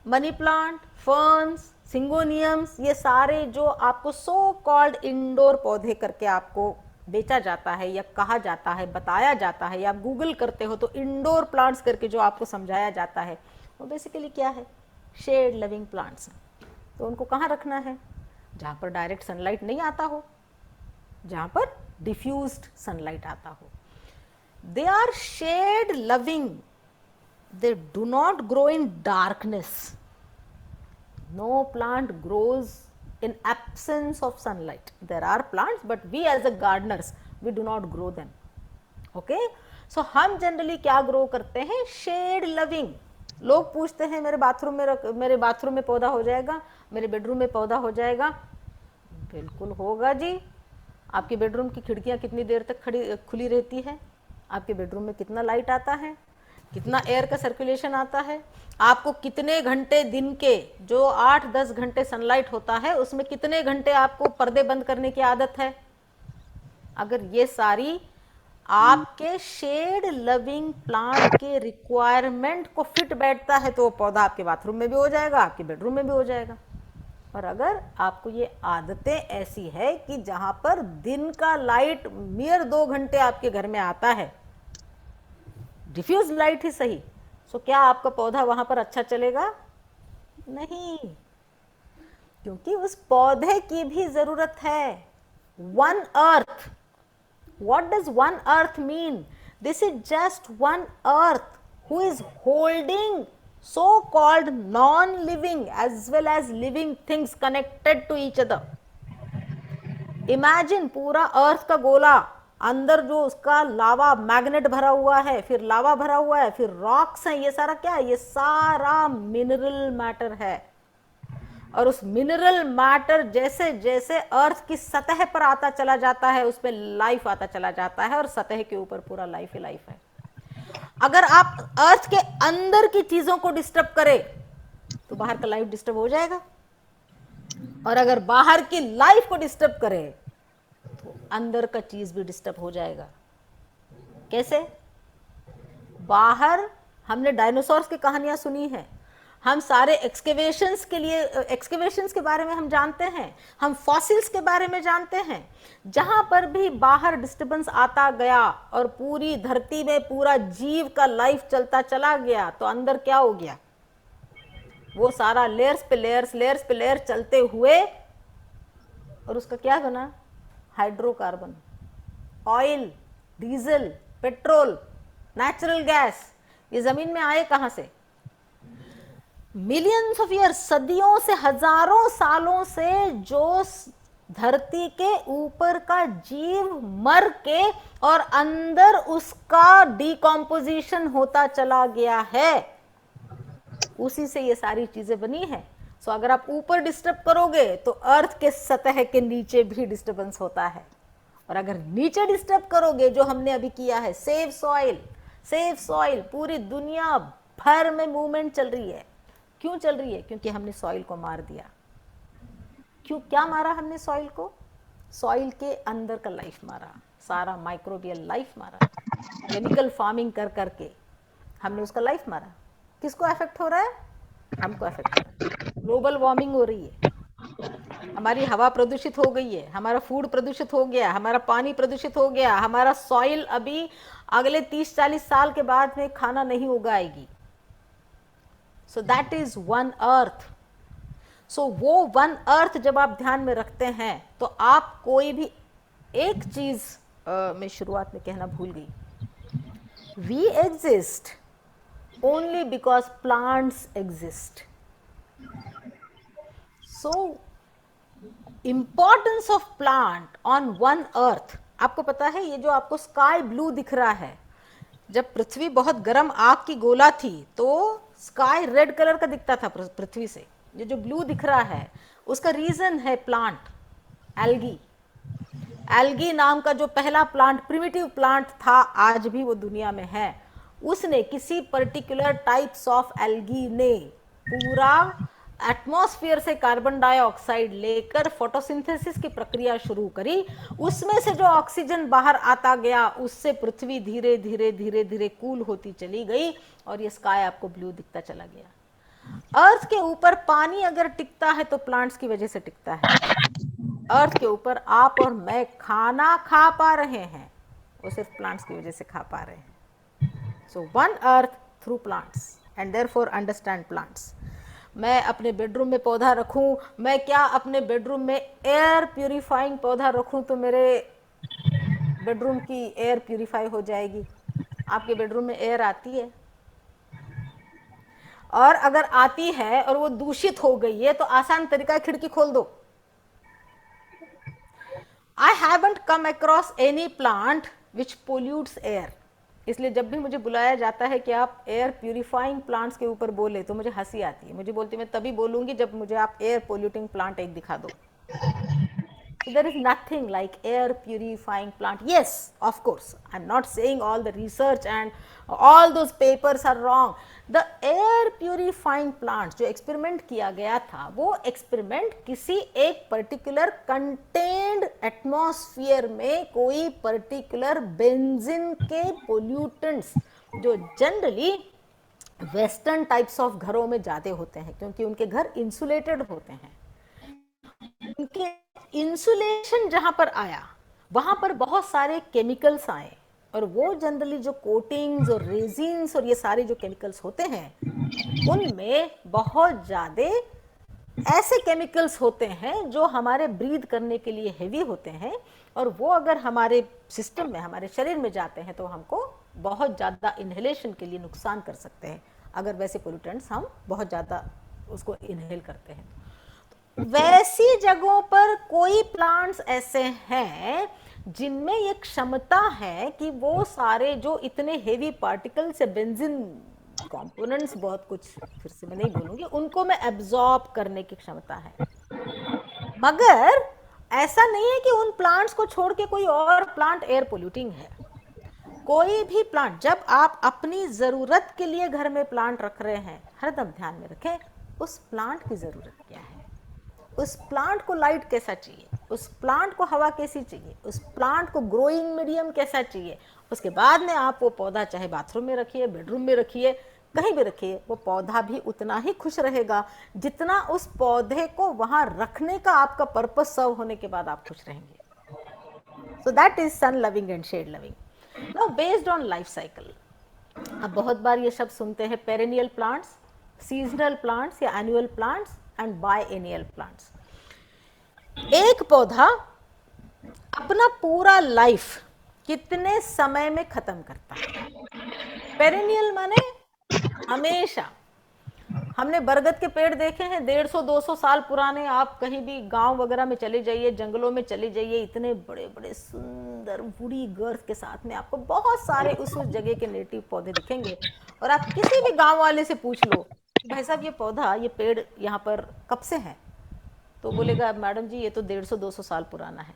मनी प्लांट, फर्न्स, सिंगोनियम्स, ये सारे जो आपको सो कॉल्ड इंडोर पौधे करके आपको बेचा जाता है या कहा जाता है, बताया जाता है, या आप गूगल करते हो तो इंडोर प्लांट्स करके जो आपको समझाया जाता है, वो बेसिकली क्या है? Shade loving plants. तो उनको कहाँ रखना है? जहाँ पर डायरेक्ट सनलाइट नहीं आता हो, जहाँ पर डिफ्यूज्ड सनलाइट आता हो। They are shade loving, they do not grow in darkness. No plant grows in absence of sunlight. There are plants, but we as a gardeners, we do not grow them. Okay, so हम generally क्या grow करते हैं? Shade loving. लोग पूछते हैं मेरे bathroom में पौधा हो जाएगा, मेरे बेडरूम में पौधा हो जाएगा। बिल्कुल होगा जी। आपके बेडरूम की खिड़कियां कितनी देर तक खुली रहती है? आपके बेडरूम में कितना लाइट आता है, कितना एयर का सर्कुलेशन आता है, आपको कितने घंटे दिन के जो 8-10 घंटे सनलाइट होता है उसमें कितने घंटे आपको पर्दे बंद करने की आदत है? अगर ये सारी आपके शेड लविंग प्लांट के रिक्वायरमेंट को फिट बैठता है तो वो पौधा आपके बाथरूम में भी हो जाएगा, आपके बेडरूम में भी हो जाएगा। और अगर आपको ये आदतें ऐसी है कि जहां पर दिन का लाइट मियर 2 घंटे आपके घर में आता है, डिफ्यूज लाइट ही सही, सो क्या आपका पौधा वहां पर अच्छा चलेगा? नहीं, क्योंकि उस पौधे की भी जरूरत है। One earth, what does one earth mean? This is just one earth who is holding so called non living as well as living things connected to each other. Imagine पूरा अर्थ का गोला, अंदर जो उसका लावा मैग्नेट भरा हुआ है, फिर लावा भरा हुआ है, फिर रॉक्स हैं, ये सारा क्या है? ये सारा मिनरल मैटर है। और उस मिनरल मैटर जैसे जैसे अर्थ की सतह पर आता चला जाता है उसमें लाइफ आता चला जाता है, और सतह के ऊपर पूरा लाइफ ही लाइफ है। अगर आप अर्थ के अंदर की चीजों को डिस्टर्ब करें तो बाहर का लाइफ डिस्टर्ब हो जाएगा, और अगर बाहर की लाइफ को डिस्टर्ब करें तो अंदर का चीज भी डिस्टर्ब हो जाएगा। कैसे? बाहर हमने डायनासोर्स की कहानियां सुनी है, हम सारे एक्सकेवेशंस के बारे में हम जानते हैं, हम फॉसिल्स के बारे में जानते हैं। जहां पर भी बाहर डिस्टर्बेंस आता गया और पूरी धरती में पूरा जीव का लाइफ चलता चला गया तो अंदर क्या हो गया? वो सारा लेयर्स पे लेयर चलते हुए, और उसका क्या बना? Hydrocarbon, oil, diesel, petrol, natural gas. ये जमीन में आए कहां से? मिलियंस ऑफ ईयर, सदियों से, हजारों सालों से जो धरती के ऊपर का जीव मर के और अंदर उसका डिकॉम्पोजिशन होता चला गया है, उसी से ये सारी चीजें बनी है। सो अगर आप ऊपर डिस्टर्ब करोगे तो अर्थ के सतह के नीचे भी डिस्टर्बेंस होता है, और अगर नीचे डिस्टर्ब करोगे जो हमने अभी किया है, सेव सॉइल, पूरी दुनिया भर में मूवमेंट चल रही है। क्यों चल रही है? क्योंकि हमने सॉइल को मार दिया। क्या मारा हमने सॉइल को? सॉइल के अंदर का लाइफ मारा, सारा माइक्रोबियल लाइफ मारा, केमिकल फार्मिंग कर करके हमने उसका लाइफ मारा। किसको अफेक्ट हो रहा है? हमको अफेक्ट हो रहा है। ग्लोबल वार्मिंग हो रही है, हमारी हवा प्रदूषित हो गई है, हमारा फूड प्रदूषित हो गया, हमारा पानी प्रदूषित हो गया, हमारा सॉइल अभी अगले 30-40 साल के बाद में खाना नहीं उगाएगी। So that is one earth. So वो वन अर्थ जब आप ध्यान में रखते हैं तो आप कोई भी एक चीज मैं शुरुआत में कहना भूल गई, we exist only because plants exist. So importance of plant on one earth. आपको पता है ये जो आपको स्काई ब्लू दिख रहा है, जब पृथ्वी बहुत गर्म आग की गोला थी तो स्काई रेड कलर का दिखता था पृथ्वी से। ये जो ब्लू दिख रहा है उसका रीजन है प्लांट, एल्गी नाम का जो पहला प्लांट, प्रिमिटिव प्लांट था, आज भी वो दुनिया में है। उसने किसी पर्टिकुलर टाइप्स ऑफ एल्गी ने पूरा एटमॉस्फेयर से कार्बन डाइऑक्साइड लेकर फोटोसिंथेसिस की प्रक्रिया शुरू करी। उसमें से जो ऑक्सीजन बाहर आता गया उससे पृथ्वी धीरे धीरे धीरे धीरे कूल होती चली गई और ये स्काई आपको ब्लू दिखता चला गया। अर्थ के ऊपर पानी अगर टिकता है तो प्लांट्स की वजह से टिकता है। अर्थ के ऊपर आप और मैं खाना खा पा रहे हैं वो सिर्फ प्लांट्स की वजह से खा पा रहे हैं। So one earth through plants and therefore understand plants. मैं अपने बेडरूम में पौधा रखूं, मैं क्या अपने बेडरूम में एयर प्यूरिफाइंग पौधा रखूं तो मेरे बेडरूम की एयर प्यूरिफाई हो जाएगी? आपके बेडरूम में एयर आती है, और अगर आती है और वो दूषित हो गई है तो आसान तरीका है, खिड़की खोल दो। I haven't come across any plant which pollutes air. इसलिए जब भी मुझे बुलाया जाता है कि आप एयर प्यूरिफाइंग प्लांट्स के ऊपर बोले तो मुझे हंसी आती है। मुझे बोलती, मैं तभी बोलूंगी जब मुझे आप एयर पोल्यूटिंग प्लांट एक दिखा दो। So there is nothing like air purifying plant. Yes, of course, I'm not saying all the research and all those papers are wrong. The air purifying plants जो एक्सपेरिमेंट किया गया था, वो experiment किसी एक पर्टिकुलर कंटेन्ड एटमॉस्फेयर में कोई particular benzene के पोल्यूटेंट्स जो जनरली वेस्टर्न टाइप्स ऑफ घरों में ज़्यादा होते हैं, क्योंकि उनके घर इंसुलेटेड होते हैं, उनके इंसुलेशन जहां पर आया वहां पर बहुत सारे केमिकल्स आए, और वो जनरली जो कोटिंग्स और रेजिन्स और ये सारे जो केमिकल्स होते हैं उनमें बहुत ज़्यादा ऐसे केमिकल्स होते हैं जो हमारे ब्रीद करने के लिए हेवी होते हैं, और वो अगर हमारे सिस्टम में, हमारे शरीर में जाते हैं तो हमको बहुत ज़्यादा इनहेलेशन के लिए नुकसान कर सकते हैं, अगर वैसे पोल्यूटेंट्स हम बहुत ज़्यादा उसको इनहेल करते हैं। वैसी जगहों पर कोई प्लांट्स ऐसे हैं जिनमें ये क्षमता है कि वो सारे जो इतने हेवी पार्टिकल से बेंजीन कंपोनेंट्स, बहुत कुछ फिर से मैं नहीं बोलूंगी, उनको मैं एब्जॉर्ब करने की क्षमता है। मगर ऐसा नहीं है कि उन प्लांट्स को छोड़ के कोई और प्लांट एयर पोल्यूटिंग है। कोई भी प्लांट, जब आप अपनी जरूरत के लिए घर में प्लांट रख रहे हैं, हरदम ध्यान में रखें उस प्लांट की जरूरत क्या है, उस प्लांट को लाइट कैसा चाहिए, उस प्लांट को हवा कैसी चाहिए, उस प्लांट को ग्रोइंग मीडियम कैसा चाहिए। उसके बाद में आप वो पौधा चाहे बाथरूम में रखिए, बेडरूम में रखिए, कहीं भी रखिए, वो पौधा भी उतना ही खुश रहेगा जितना उस पौधे को वहां रखने का आपका पर्पस सर्व होने के बाद आप खुश रहेंगे। So that is sun loving and shade loving. Now based on life cycle, अब बहुत बार ये शब्द सुनते हैं पेरेनियल प्लांट्स, सीजनल प्लांट्स या annual plants and biennial plants. एक पौधा अपना पूरा लाइफ कितने समय में खत्म करता है? पेरेनियल माने हमेशा। हमने बरगद के पेड़ देखे हैं 150-200 साल पुराने, आप कहीं भी गांव वगैरह में चले जाइए, जंगलों में चले जाइए, इतने बड़े बड़े सुंदर वुडी गर्थ के साथ में आपको बहुत सारे उस जगह के नेटिव पौधे दिखेंगे। और आप किसी भी गांव वाले से पूछ लो, भाई साहब ये पौधा, ये पेड़ यहाँ पर कब से है, तो बोलेगा मैडम जी ये तो 150-200 साल पुराना है।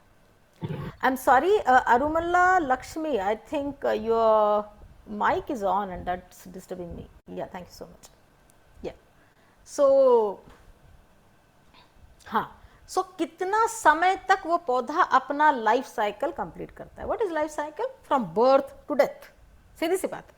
I am sorry Arumalla Lakshmi, I think your mic is on and that's disturbing me. Yeah, thank you so much. Yeah, so हाँ, so कितना समय तक वो पौधा अपना लाइफ साइकिल कंप्लीट करता है? What is life cycle? From birth to death, सीधी सी बात।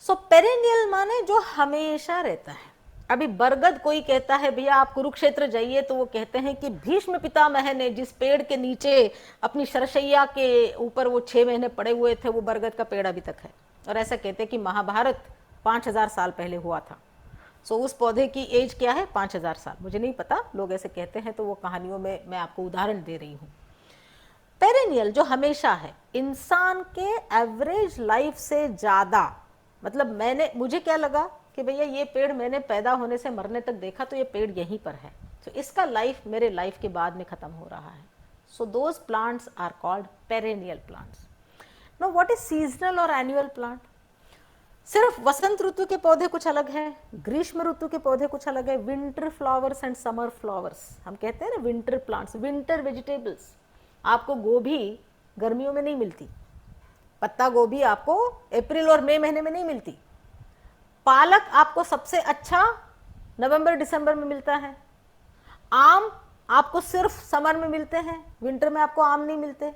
सो पेरेनियल माने जो हमेशा रहता है। अभी बरगद कोई कहता है भैया आप कुरुक्षेत्र जाइए, तो वो कहते हैं कि भीष्म पितामह ने जिस पेड़ के नीचे अपनी शरशैया के ऊपर वो 6 महीने पड़े हुए थे, वो बरगद का पेड़ अभी तक है। और ऐसा कहते हैं कि महाभारत 5000 साल पहले हुआ था। सो उस पौधे की एज क्या है? 5000 साल। मुझे नहीं पता, लोग ऐसे कहते हैं, तो वो कहानियों में मैं आपको उदाहरण दे रही हूँ। पेरेनियल जो हमेशा है, इंसान के एवरेज लाइफ से ज़्यादा, मतलब मुझे क्या लगा कि भैया ये पेड़ मैंने पैदा होने से मरने तक देखा, तो ये पेड़ यहीं पर है, तो इसका लाइफ मेरे लाइफ के बाद में खत्म हो रहा है। So those plants are called perennial plants. Now what is seasonal और एनुअल प्लांट? सिर्फ वसंत ऋतु के पौधे कुछ अलग है, ग्रीष्म ऋतु के पौधे कुछ अलग है। Winter flowers and summer flowers, हम कहते हैं ना विंटर प्लांट्स, विंटर वेजिटेबल्स। आपको गोभी गर्मियों में नहीं मिलती, पत्ता गोभी आपको अप्रैल और मई महीने में नहीं मिलती। पालक आपको सबसे अच्छा नवंबर दिसंबर में मिलता है। आम आपको सिर्फ समर में मिलते हैं, विंटर में आपको आम नहीं मिलते।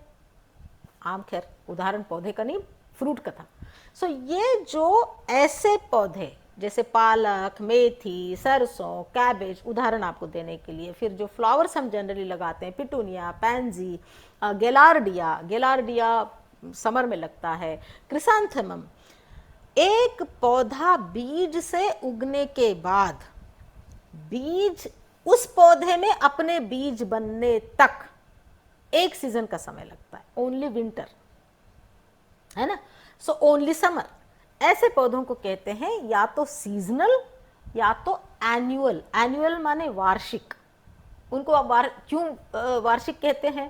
आम खैर उदाहरण पौधे का नहीं, फ्रूट का था। सो ये जो ऐसे पौधे जैसे पालक, मेथी, सरसों, कैबेज, उदाहरण आपको देने के लिए। फिर जो फ्लावर्स हम जनरली लगाते हैं, पिटूनिया, पैंजी, गेलार्डिया समर में लगता है, क्रिसैंथेमम। एक पौधा बीज से उगने के बाद बीज उस पौधे में अपने बीज बनने तक एक सीजन का समय लगता है, ओनली विंटर, है ना। So only summer. ऐसे पौधों को कहते हैं या तो सीजनल या तो एनुअल। एनुअल माने वार्षिक। उनको आप क्यों वार्षिक कहते हैं?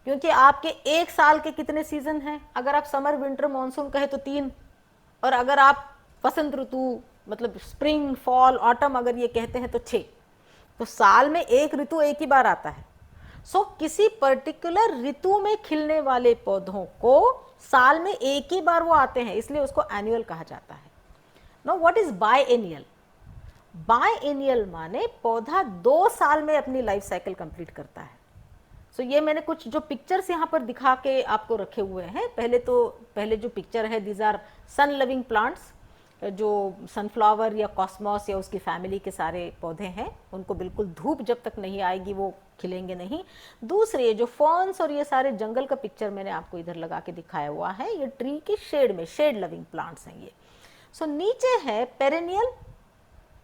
क्योंकि आपके एक साल के कितने सीजन हैं? अगर आप समर विंटर मानसून कहे तो 3, और अगर आप वसंत ऋतु मतलब स्प्रिंग फॉल ऑटम अगर ये कहते हैं तो 6। तो साल में एक ऋतु एक ही बार आता है। सो किसी पर्टिकुलर ऋतु में खिलने वाले पौधों को साल में एक ही बार वो आते हैं, इसलिए उसको एनुअल कहा जाता है। No what is biennial? Biennial माने पौधा 2 साल में अपनी लाइफ साइकिल कंप्लीट करता है। सो ये मैंने कुछ जो पिक्चर्स यहाँ पर दिखा के आपको रखे हुए हैं। पहले जो पिक्चर है, these are sun loving plants, जो सनफ्लावर या कॉस्मोस या उसकी फैमिली के सारे पौधे हैं, उनको बिल्कुल धूप जब तक नहीं आएगी वो खिलेंगे नहीं। दूसरे जो फर्न्स और ये सारे जंगल का पिक्चर मैंने आपको इधर लगा के दिखाया हुआ है, ये ट्री की शेड में, शेड लविंग प्लांट्स हैं ये। सो नीचे है पेरेनियल,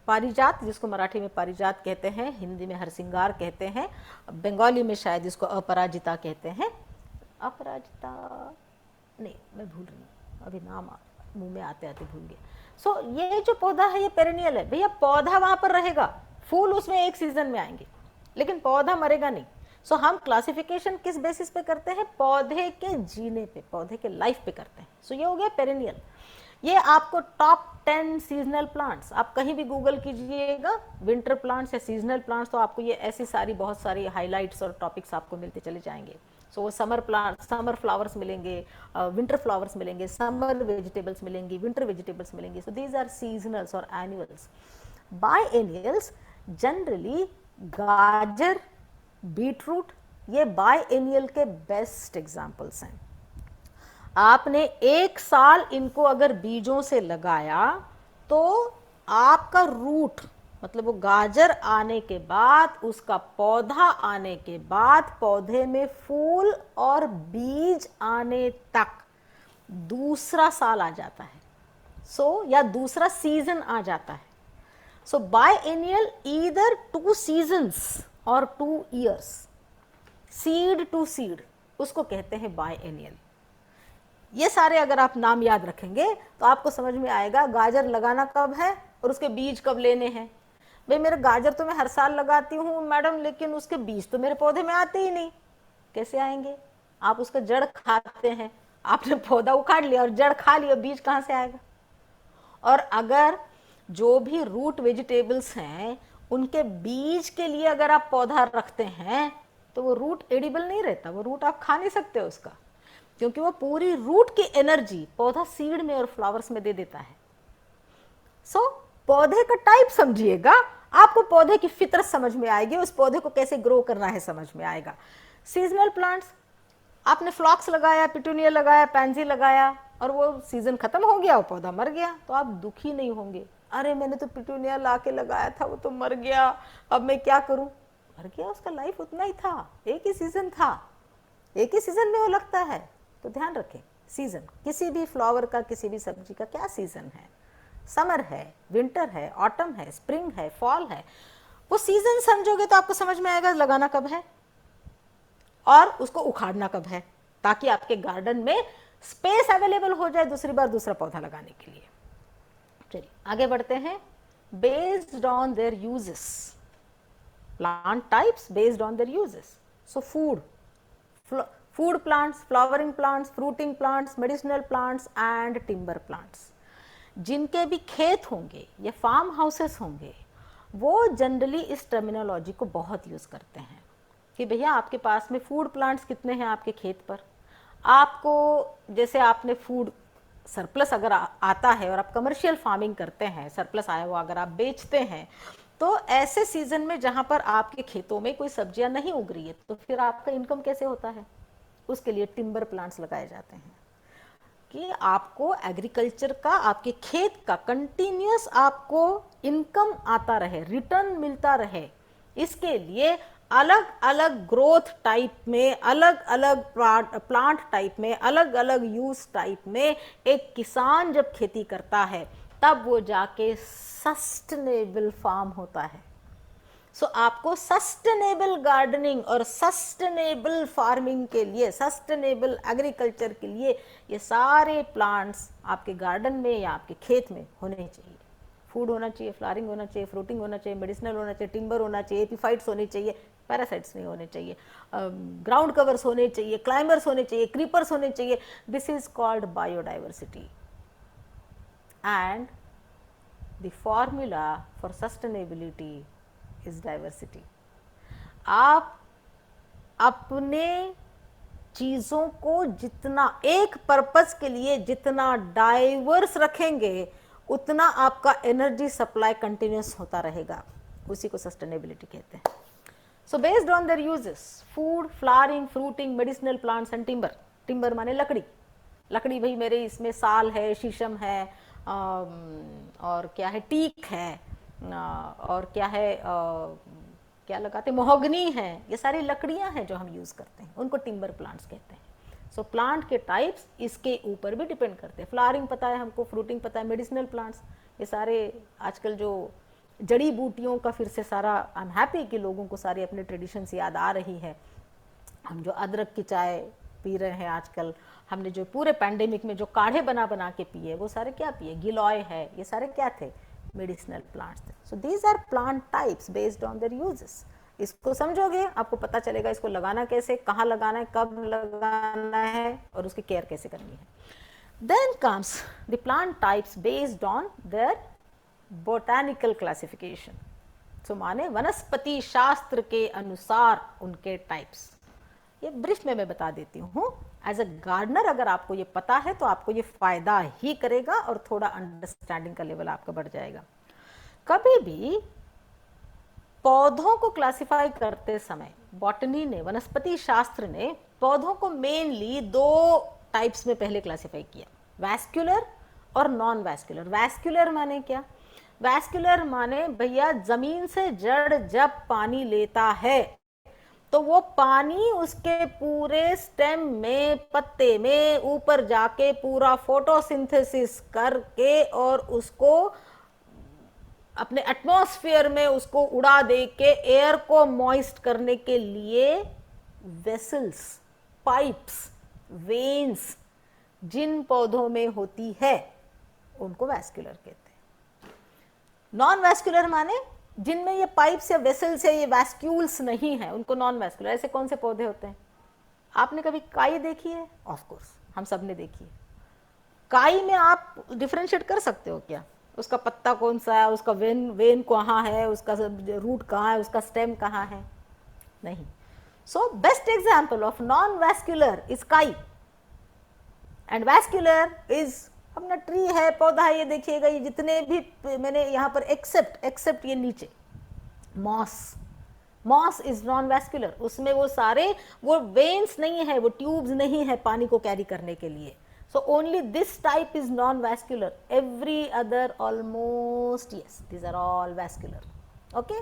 पारिजात, जिसको मराठी में पारिजात कहते हैं, हिंदी में हरसिंगार कहते हैं, बंगाली में शायद इसको अपराजिता कहते हैं। अपराजिता नहीं, मैं भूल रही हूँ, अभी नाम मुंह में आते आते भूल गए। सो ये जो पौधा है ये पेरेनियल है। भैया पौधा वहां पर रहेगा, फूल उसमें एक सीजन में आएंगे, लेकिन पौधा मरेगा नहीं। सो हम क्लासिफिकेशन किस बेसिस पे करते हैं? पौधे के जीने पे, पौधे के लाइफ पे करते हैं। सो ये हो गया पेरेनियल। ये आपको टॉप 10 सीजनल प्लांट्स, आप कहीं भी गूगल कीजिएगा विंटर प्लांट्स या सीजनल प्लांट्स, तो आपको ये ऐसी सारी बहुत सारी हाइलाइट्स और टॉपिक्स आपको मिलते चले जाएंगे। सो समर प्लांट, समर फ्लावर्स मिलेंगे, विंटर फ्लावर्स मिलेंगे, समर वेजिटेबल्स मिलेंगी, विंटर वेजिटेबल्स मिलेंगी। सो दीज आर सीजनल्स और एनुअल्स। बायएनियल्स जनरली गाजर, बीटरूट, ये बायएनियल के बेस्ट एग्जांपल्स हैं। आपने एक साल इनको अगर बीजों से लगाया तो आपका रूट, मतलब वो गाजर आने के बाद, उसका पौधा आने के बाद, पौधे में फूल और बीज आने तक दूसरा साल आ जाता है। सो या दूसरा सीजन आ जाता है। सो बायएनियल ईदर 2 सीजन्स और 2 ईयर्स, सीड टू सीड, उसको कहते हैं बायएनियल। ये सारे अगर आप नाम याद रखेंगे तो आपको समझ में आएगा गाजर लगाना कब है और उसके बीज कब लेने हैं। भाई मेरे गाजर तो मैं हर साल लगाती हूँ मैडम, लेकिन उसके बीज तो मेरे पौधे में आते ही नहीं। कैसे आएंगे? आप उसका जड़ खाते हैं, आपने पौधा उखाड़ लिया और जड़ खा लिया, बीज कहाँ से आएगा? और अगर जो भी रूट वेजिटेबल्स हैं उनके बीज के लिए अगर आप पौधा रखते हैं तो वो रूट एडिबल नहीं रहता, वो रूट आप खा नहीं सकते उसका, क्योंकि वो पूरी रूट की एनर्जी पौधा सीड में और फ्लावर्स में दे देता है। सो पौधे का टाइप समझिएगा, आपको पौधे की फितरत समझ में आएगी, उस पौधे को कैसे ग्रो करना है समझ में आएगा। सीजनल प्लांट्स, आपने फ्लॉक्स लगाया, पिटूनिया लगाया, पैंजी लगाया और वो सीजन खत्म हो गया, वो पौधा मर गया, तो आप दुखी नहीं होंगे। अरे मैंने तो पिटूनिया ला के लगाया था, वो तो मर गया, अब मैं क्या करूं? मर गया, उसका लाइफ उतना ही था, एक ही सीजन था, एक ही सीजन में वो लगता है। तो ध्यान रखें, सीजन किसी भी फ्लावर का, किसी भी सब्जी का क्या सीजन है? समर है, विंटर है, ऑटम है, स्प्रिंग है, फॉल है। वो सीजन समझोगे तो आपको समझ में आएगा लगाना कब है और उसको उखाड़ना कब है, ताकि आपके गार्डन में स्पेस अवेलेबल हो जाए दूसरी बार दूसरा पौधा लगाने के लिए। चलिए आगे बढ़ते हैं। Based on their uses, plant types based on their uses. So food plants, flowering plants, fruiting plants, medicinal plants and timber plants. जिनके भी खेत होंगे या फार्म हाउसेस होंगे वो जनरली इस टर्मिनोलॉजी को बहुत यूज करते हैं कि भैया आपके पास में फूड प्लांट्स कितने हैं आपके खेत पर। आपको जैसे आपने फूड सरप्लस अगर आता है और आप कमर्शियल फार्मिंग करते हैं, सरप्लस आया हुआ अगर आप बेचते हैं, तो ऐसे सीजन में जहां पर आपके खेतों में कोई सब्जियां नहीं उग रही है तो फिर आपका इनकम कैसे होता है? उसके लिए टिम्बर प्लांट्स लगाए जाते हैं कि आपको एग्रीकल्चर का, आपके खेत का कंटिन्यूअस आपको इनकम आता रहे, रिटर्न मिलता रहे। इसके लिए अलग अलग ग्रोथ टाइप में, अलग अलग प्लांट टाइप में, अलग अलग यूज टाइप में एक किसान जब खेती करता है तब वो जाके सस्टेनेबल फार्म होता है। सो आपको सस्टेनेबल गार्डनिंग और सस्टेनेबल फार्मिंग के लिए, सस्टेनेबल एग्रीकल्चर के लिए ये सारे प्लांट्स आपके गार्डन में या आपके खेत में होने चाहिए। फूड होना चाहिए, फ्लावरिंग होना चाहिए, फ्रूटिंग होना चाहिए, मेडिसिनल होना चाहिए, टिम्बर होना चाहिए, एपीफाइट्स होने चाहिए, पैरासाइट्स नहीं होने चाहिए, ग्राउंड कवर्स होने चाहिए, क्लाइंबर्स होने चाहिए, क्रीपर्स होने चाहिए। This is called biodiversity and the formula for sustainability is diversity. आप अपने चीजों को जितना एक पर्पस के लिए जितना डाइवर्स रखेंगे उतना आपका एनर्जी सप्लाई कंटिन्यूस होता रहेगा, उसी को सस्टेनेबिलिटी कहते हैं। So based on their uses, food, flowering, fruiting, medicinal plants and timber. Timber माने लकड़ी। लकड़ी भाई मेरे इसमें साल है, शीशम है, और क्या है, टीक है, और क्या है, क्या लगाते, महोगनी है। ये सारी लकड़ियां हैं जो हम यूज करते हैं, उनको टिम्बर प्लांट्स कहते हैं। सो प्लांट के टाइप्स इसके ऊपर भी डिपेंड करते हैं। फ्लावरिंग पता है हमको, फ्रूटिंग पता है, मेडिसिनल प्लांट्स, ये सारे आजकल जो जड़ी बूटियों का फिर से सारा, आई एम हैप्पी कि लोगों को सारी अपने ट्रेडिशंस याद आ रही है। हम जो अदरक की चाय पी रहे हैं आजकल, हमने जो पूरे पैंडेमिक में जो काढ़े बना बना के पिए, वो सारे क्या पिए, गिलॉय है, ये सारे क्या थे, मेडिसिनल प्लांट्स थे। So these are plant types based on their uses. इसको समझोगे आपको पता चलेगा इसको लगाना कैसे, कहाँ लगाना है, कब लगाना है और उसकी केयर कैसे करनी है। Then comes the plant types based on their botanical classification. So माने वनस्पति शास्त्र के अनुसार उनके टाइप्स। ये ब्रीफ में मैं बता देती हूँ। एज अ गार्डनर अगर आपको ये पता है तो आपको ये फायदा ही करेगा और थोड़ा अंडरस्टैंडिंग का लेवल आपका बढ़ जाएगा। कभी भी पौधों को क्लासिफाई करते समय बॉटनी ने, वनस्पति शास्त्र ने पौधों को मेनली दो टाइप्स में पहले क्लासिफाई किया, वैस्कुलर और नॉन वैस्कुलर। वैस्कुलर माने क्या, वैस्कुलर माने भैया जमीन से जड़ जब पानी लेता है तो वो पानी उसके पूरे स्टेम में, पत्ते में ऊपर जाके पूरा फोटोसिंथेसिस करके और उसको अपने एटमॉस्फेयर में उसको उड़ा दे के एयर को मॉइस्ट करने के लिए वेसल्स, पाइप्स, वेन्स जिन पौधों में होती है उनको वैस्कुलर कहते हैं। नॉन वैस्कुलर माने जिनमें ये पाइप्स या वेसल्स है, ये वैस्क्यूल्स नहीं है, उनको नॉन वैस्कुलर। ऐसे कौन से पौधे होते हैं? आपने कभी काई देखी है? ऑफ कोर्स हम सब ने देखी है। काई में आप डिफरेंशिएट कर सकते हो क्या? उसका पत्ता कौन सा है, उसका वेन कहाँ है, उसका रूट कहाँ है, उसका स्टेम कहाँ है? नहीं। So best example of non vascular is काई एंड वैस्कुलर इज अपना ट्री है, पौधा है। ये देखिएगा, ये जितने भी मैंने यहाँ पर एक्सेप्ट ये नीचे मॉस इज नॉन वैस्कुलर। उसमें वो सारे वो वेन्स नहीं है, वो ट्यूब्स नहीं है पानी को कैरी करने के लिए। So only this type is non-vascular. Every other almost yes, these are all vascular. Okay?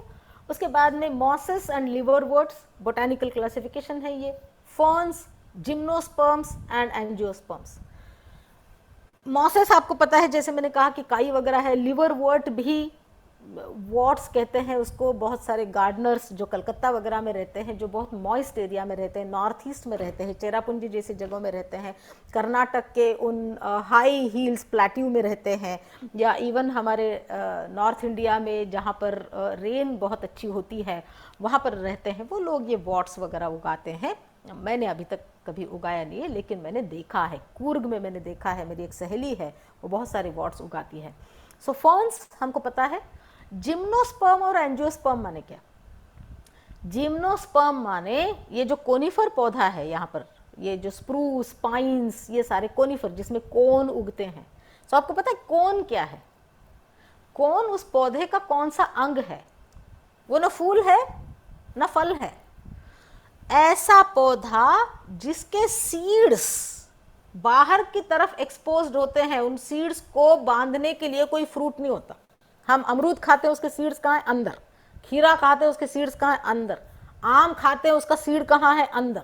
उसके बाद में mosses and liverworts, botanical classification है ये। Ferns, gymnosperms and angiosperms. Mosses आपको पता है, जैसे मैंने कहा कि काई वगैरह है। liverwort भी वॉट्स कहते हैं उसको। बहुत सारे गार्डनर्स जो कलकत्ता वगैरह में रहते हैं, जो बहुत मॉइस्ट एरिया में रहते हैं, नॉर्थ ईस्ट में रहते हैं, चेरापुंजी जैसी जगहों में रहते हैं, कर्नाटक के उन हाई हील्स प्लेट्यू में रहते हैं, या इवन हमारे नॉर्थ इंडिया में जहाँ पर रेन बहुत अच्छी होती है वहाँ पर रहते हैं, वो लोग ये वॉट्स वगैरह उगाते हैं। मैंने अभी तक कभी उगाया नहीं है, लेकिन मैंने देखा है, कूर्ग में मैंने देखा है, मेरी एक सहेली है वो बहुत सारे वॉट्स उगाती है। सो फर्न्स हमको पता है। जिम्नोस्पर्म और एंजियोस्पर्म माने क्या? जिम्नोस्पर्म माने ये जो कोनिफर पौधा है, यहाँ पर ये जो स्प्रूस, पाइन्स, ये सारे कोनिफर जिसमें कोन उगते हैं। तो आपको पता है कोन क्या है? कोन उस पौधे का कौन सा अंग है? वो ना फूल है ना फल है। ऐसा पौधा जिसके सीड्स बाहर की तरफ एक्सपोज्ड होते हैं, उन सीड्स को बांधने के लिए कोई फ्रूट नहीं होता। हम अमरूद खाते हैं, उसके सीड्स कहाँ है? अंदर। खीरा खाते हैं, उसके सीड्स कहाँ है? अंदर। आम खाते हैं, उसका सीड कहाँ है? अंदर।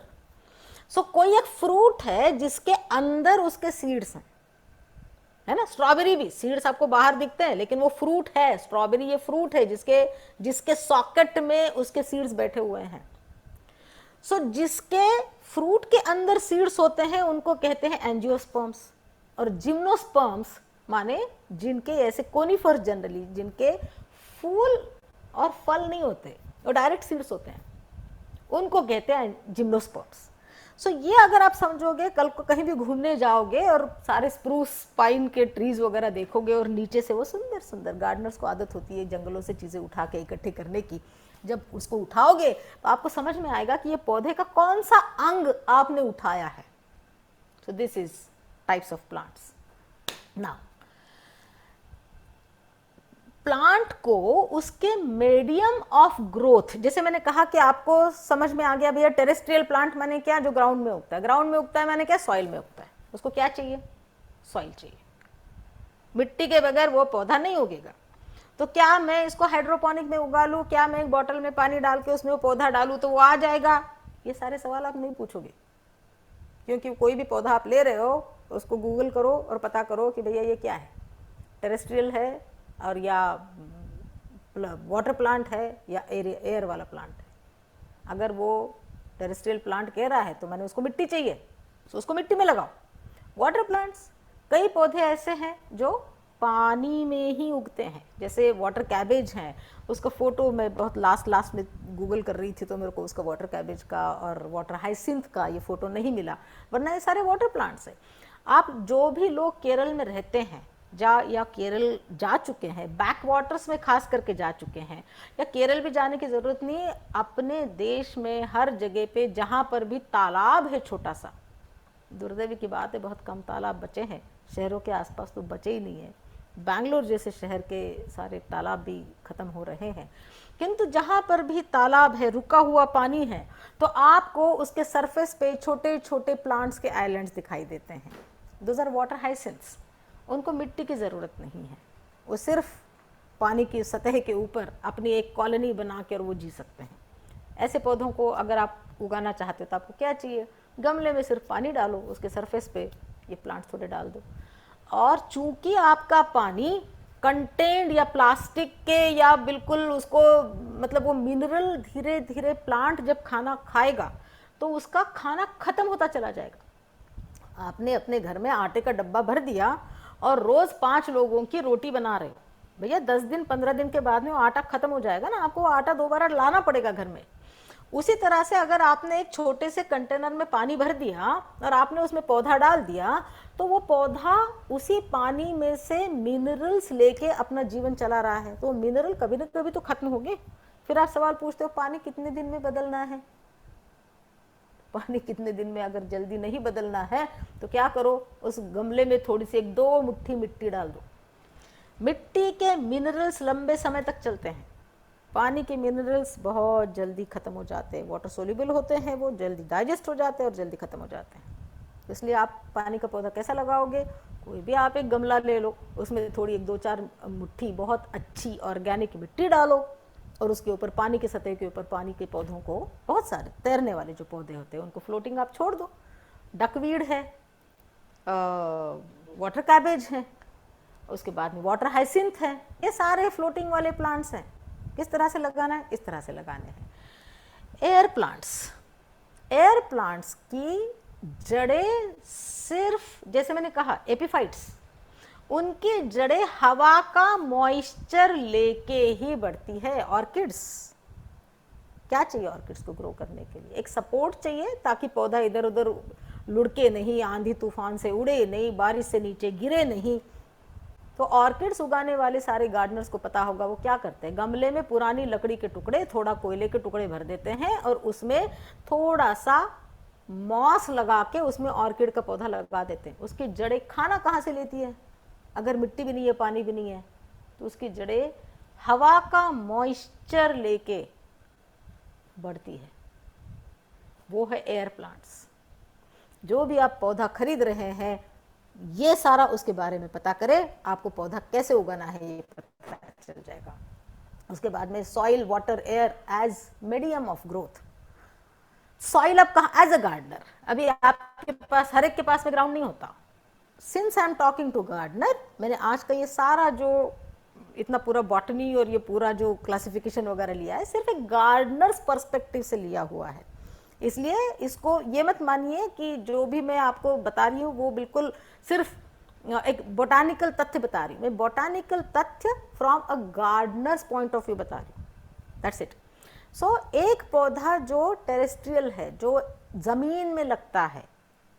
सो कोई एक फ्रूट है जिसके अंदर उसके सीड्स हैं। है ना। स्ट्रॉबेरी भी सीड्स आपको बाहर दिखते हैं, लेकिन वो फ्रूट है। स्ट्रॉबेरी ये फ्रूट है जिसके सॉकेट में उसके सीड्स बैठे हुए हैं। सो जिसके फ्रूट के अंदर सीड्स होते हैं उनको कहते हैं एंजियोस्पर्म्स। और जिम्नोस्पर्म्स माने जिनके ऐसे कोनिफर जनरली जिनके फूल और फल नहीं होते, वो डायरेक्ट सीड्स होते हैं, उनको कहते हैं जिम्नोस्पर्म्स। सो ये अगर आप समझोगे, कल को कहीं भी घूमने जाओगे और सारे स्प्रूस पाइन के ट्रीज वगैरह देखोगे और नीचे से वो सुंदर सुंदर, गार्डनर्स को आदत होती है जंगलों से चीजें उठा के इकट्ठे करने की, जब उसको उठाओगे तो आपको समझ में आएगा कि ये पौधे का कौन सा अंग आपने उठाया है। So this is types of plants. Now plant को उसके मीडियम ऑफ ग्रोथ, जैसे मैंने कहा कि आपको समझ में आ गया भैया टेरेस्ट्रियल प्लांट माने क्या, जो ग्राउंड में उगता है। ग्राउंड में उगता है माने क्या, सॉइल में उगता है। उसको क्या चाहिए, सॉइल चाहिए। मिट्टी के बगैर वो पौधा नहीं उगेगा। तो क्या मैं इसको हाइड्रोपोनिक में उगा लूं, क्या मैं एक बॉटल में पानी डाल के उसमें वो पौधा डालूं तो वो आ जाएगा? ये सारे सवाल आप नहीं पूछोगे, क्योंकि कोई भी पौधा आप ले रहे हो तो उसको गूगल करो और पता करो कि भैया ये क्या है, टेरेस्ट्रियल है और या वाटर प्लांट है या एयर वाला प्लांट है। अगर वो टेरेस्ट्रियल प्लांट कह रहा है तो मैंने उसको मिट्टी चाहिए, तो उसको मिट्टी में लगाओ। वाटर प्लांट्स, कई पौधे ऐसे हैं जो पानी में ही उगते हैं, जैसे वाटर कैबेज हैं। उसका फोटो मैं बहुत लास्ट में गूगल कर रही थी तो मेरे को उसका वाटर कैबेज का और वाटर हाइसिंथ का ये फोटो नहीं मिला, वरना ये सारे वाटर प्लांट्स हैं। आप जो भी लोग केरल में रहते हैं या केरल जा चुके हैं, बैक वाटर्स में खास करके जा चुके हैं, या केरल भी जाने की ज़रूरत नहीं, अपने देश में हर जगह पे जहाँ पर भी तालाब है छोटा सा, दुर्दैवी की बात है बहुत कम तालाब बचे हैं, शहरों के आसपास तो बचे ही नहीं है। बैंगलोर जैसे शहर के सारे तालाब भी ख़त्म हो रहे हैं, किंतु जहाँ पर भी तालाब है, रुका हुआ पानी है, तो आपको उसके सरफेस पे छोटे छोटे प्लांट्स के आइलैंड्स दिखाई देते हैं। Those are water hyacinths. उनको मिट्टी की ज़रूरत नहीं है, वो सिर्फ पानी की सतह के ऊपर अपनी एक कॉलोनी बना कर वो जी सकते हैं। ऐसे पौधों को अगर आप उगाना चाहते हो तो आपको क्या चाहिए, गमले में सिर्फ पानी डालो, उसके सरफेस पे ये प्लांट्स थोड़े डाल दो। और चूंकि आपका पानी कंटेंट या प्लास्टिक के या बिल्कुल उसको मतलब वो मिनरल धीरे धीरे प्लांट जब खाना खाएगा तो उसका खाना खत्म होता चला जाएगा। आपने अपने घर में आटे का डब्बा भर दिया और रोज 5 लोगों की रोटी बना रहे हो, भैया 10 दिन 15 दिन के बाद में वो आटा खत्म हो जाएगा ना, आपको वो आटा दोबारा लाना पड़ेगा घर में। उसी तरह से अगर आपने एक छोटे से कंटेनर में पानी भर दिया और आपने उसमें पौधा डाल दिया तो वो पौधा उसी पानी में से मिनरल्स लेके अपना जीवन चला रहा है, तो वो मिनरल कभी ना कभी तो खत्म होंगे। फिर आप सवाल पूछते हो पानी कितने दिन में बदलना है। पानी कितने दिन में अगर जल्दी नहीं बदलना है तो क्या करो, उस गमले में थोड़ी सी 1-2 मुट्ठी मिट्टी डाल दो। मिट्टी के मिनरल्स लंबे समय तक चलते हैं, पानी के मिनरल्स बहुत जल्दी खत्म हो जाते हैं, वाटर सोल्यूबल होते हैं, वो जल्दी डाइजेस्ट हो जाते हैं और जल्दी खत्म हो जाते हैं। इसलिए आप पानी का पौधा कैसा लगाओगे, कोई भी आप एक गमला ले लो, उसमें थोड़ी 1-2-4 मुट्ठी बहुत अच्छी ऑर्गेनिक मिट्टी डालो और उसके ऊपर पानी की सतह के ऊपर पानी के पौधों को, बहुत सारे तैरने वाले जो पौधे होते हैं उनको फ्लोटिंग आप छोड़ दो। डकवीड है, वाटर कैबेज है, उसके बाद में वाटर हाइसिंथ है, ये सारे फ्लोटिंग वाले प्लांट्स हैं। किस तरह से लगाना है, इस तरह से लगाने हैं। एयर प्लांट्स, एयर प्लांट्स की जड़ें सिर्फ जैसे मैंने कहा एपिफाइट्स, उनकी जड़ें हवा का मॉइस्चर लेके ही बढ़ती है। ऑर्किड्स, क्या चाहिए ऑर्किड्स को ग्रो करने के लिए, एक सपोर्ट चाहिए ताकि पौधा इधर उधर लुढ़के नहीं, आंधी तूफान से उड़े नहीं, बारिश से नीचे गिरे नहीं। तो ऑर्किड्स उगाने वाले सारे गार्डनर्स को पता होगा वो क्या करते हैं, गमले में पुरानी लकड़ी के टुकड़े, थोड़ा कोयले के टुकड़े भर देते हैं और उसमें थोड़ा सा मॉस लगा के उसमें ऑर्किड का पौधा लगा देते हैं। उसकी जड़ें खाना कहाँ से लेती है, अगर मिट्टी भी नहीं है, पानी भी नहीं है, तो उसकी जड़ें हवा का मॉइस्चर लेके बढ़ती है, वो है एयर प्लांट्स। जो भी आप पौधा खरीद रहे हैं ये सारा उसके बारे में पता करें, आपको पौधा कैसे उगाना है ये पता चल जाएगा। उसके बाद में soil, water, air as medium of growth. Soil अब कहाँ, एज अ गार्डनर, अभी आपके पास हर एक के पास में ग्राउंड नहीं होता, since I am talking to gardener, मैंने आज का ये सारा जो इतना पूरा बॉटनी और ये पूरा जो क्लासिफिकेशन वगैरह लिया है सिर्फ एक गार्डनर्स पर्सपेक्टिव से लिया हुआ है, इसलिए इसको ये मत मानिए कि जो भी मैं आपको बता रही हूँ वो बिल्कुल सिर्फ एक बोटानिकल तथ्य बता रही हूँ, मैं बोटानिकल तथ्य from a Gardner's point of view बता रही हूँ, दैट्स इट। सो एक पौधा जो टेरेस्ट्रियल है, जो जमीन में लगता है,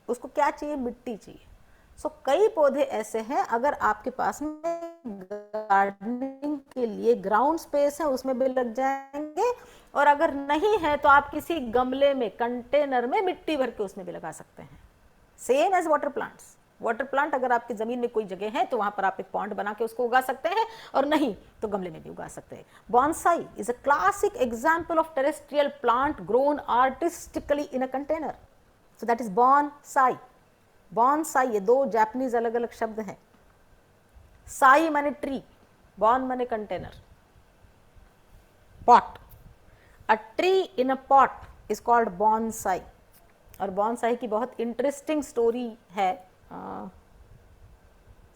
उसको क्या चाहिए? मिट्टी चाहिए। सो कई पौधे ऐसे हैं, अगर आपके पास में गार्डनिंग के लिए ग्राउंड स्पेस है उसमें भी लग जाएंगे, और अगर नहीं है तो आप किसी गमले में, कंटेनर में मिट्टी भर के उसमें भी लगा सकते हैं। Same as water plants. Water plant अगर आपकी जमीन में कोई जगह है तो वहां पर आप एक पॉन्ड बना के उसको उगा सकते हैं, और नहीं तो गमले में भी उगा सकते हैं। Bonsai is a classic example of terrestrial plant grown artistically in a container, so that is bonsai. Bonsai, ये दो जापानीज अलग अलग शब्द हैं। साई माने ट्री, बॉन माने container, pot. A tree in a pot is called bonsai. और बॉन्साई की बहुत इंटरेस्टिंग स्टोरी है।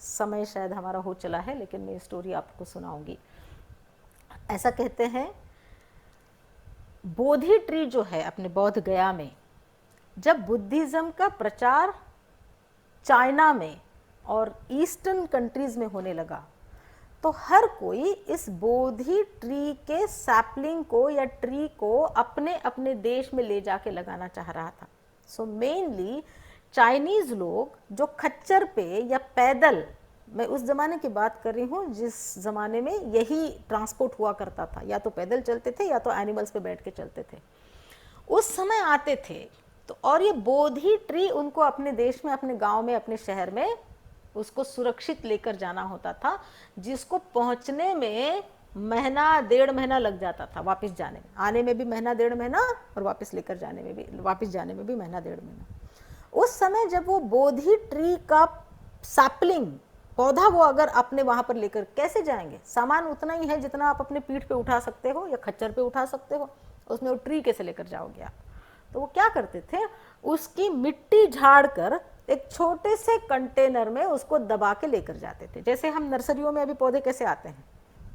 समय शायद हमारा हो चला है, लेकिन मैं स्टोरी आपको सुनाऊंगी। ऐसा कहते हैं, बोधि ट्री जो है अपने बौद्ध गया में, जब बुद्धिज्म का प्रचार चाइना में और ईस्टर्न कंट्रीज में होने लगा, तो हर कोई इस बोधि ट्री के सैपलिंग को या ट्री को अपने अपने देश में ले जाके लगाना चाह रहा था। सो मेनली चाइनीज लोग जो खच्चर पे या पैदल, मैं उस जमाने की बात कर रही हूँ जिस जमाने में यही ट्रांसपोर्ट हुआ करता था, या तो पैदल चलते थे या तो एनिमल्स पे बैठ के चलते थे, उस समय आते थे। तो और ये बोधि ट्री उनको अपने देश में, अपने गांव में, अपने शहर में उसको सुरक्षित लेकर जाना होता था, जिसको पहुंचने में महीना 1.5 महीना लग जाता था, वापस जाने में, आने में भी महीना 1.5 महीना, और वापस लेकर जाने में भी, वापस जाने में भी महीना 1.5 महीना। उस समय जब वो बोधि ट्री का सैपलिंग पौधा वो अगर अपने वहां पर लेकर कैसे जाएंगे, सामान उतना ही है जितना आप अपने पीठ पे उठा सकते हो या खच्चर पे उठा सकते हो, उसमें वो ट्री कैसे लेकर जाओगे आप? तो वो क्या करते थे, उसकी मिट्टी झाड़ कर एक छोटे से कंटेनर में उसको दबा के लेकर जाते थे। जैसे हम नर्सरियों में अभी पौधे कैसे आते हैं,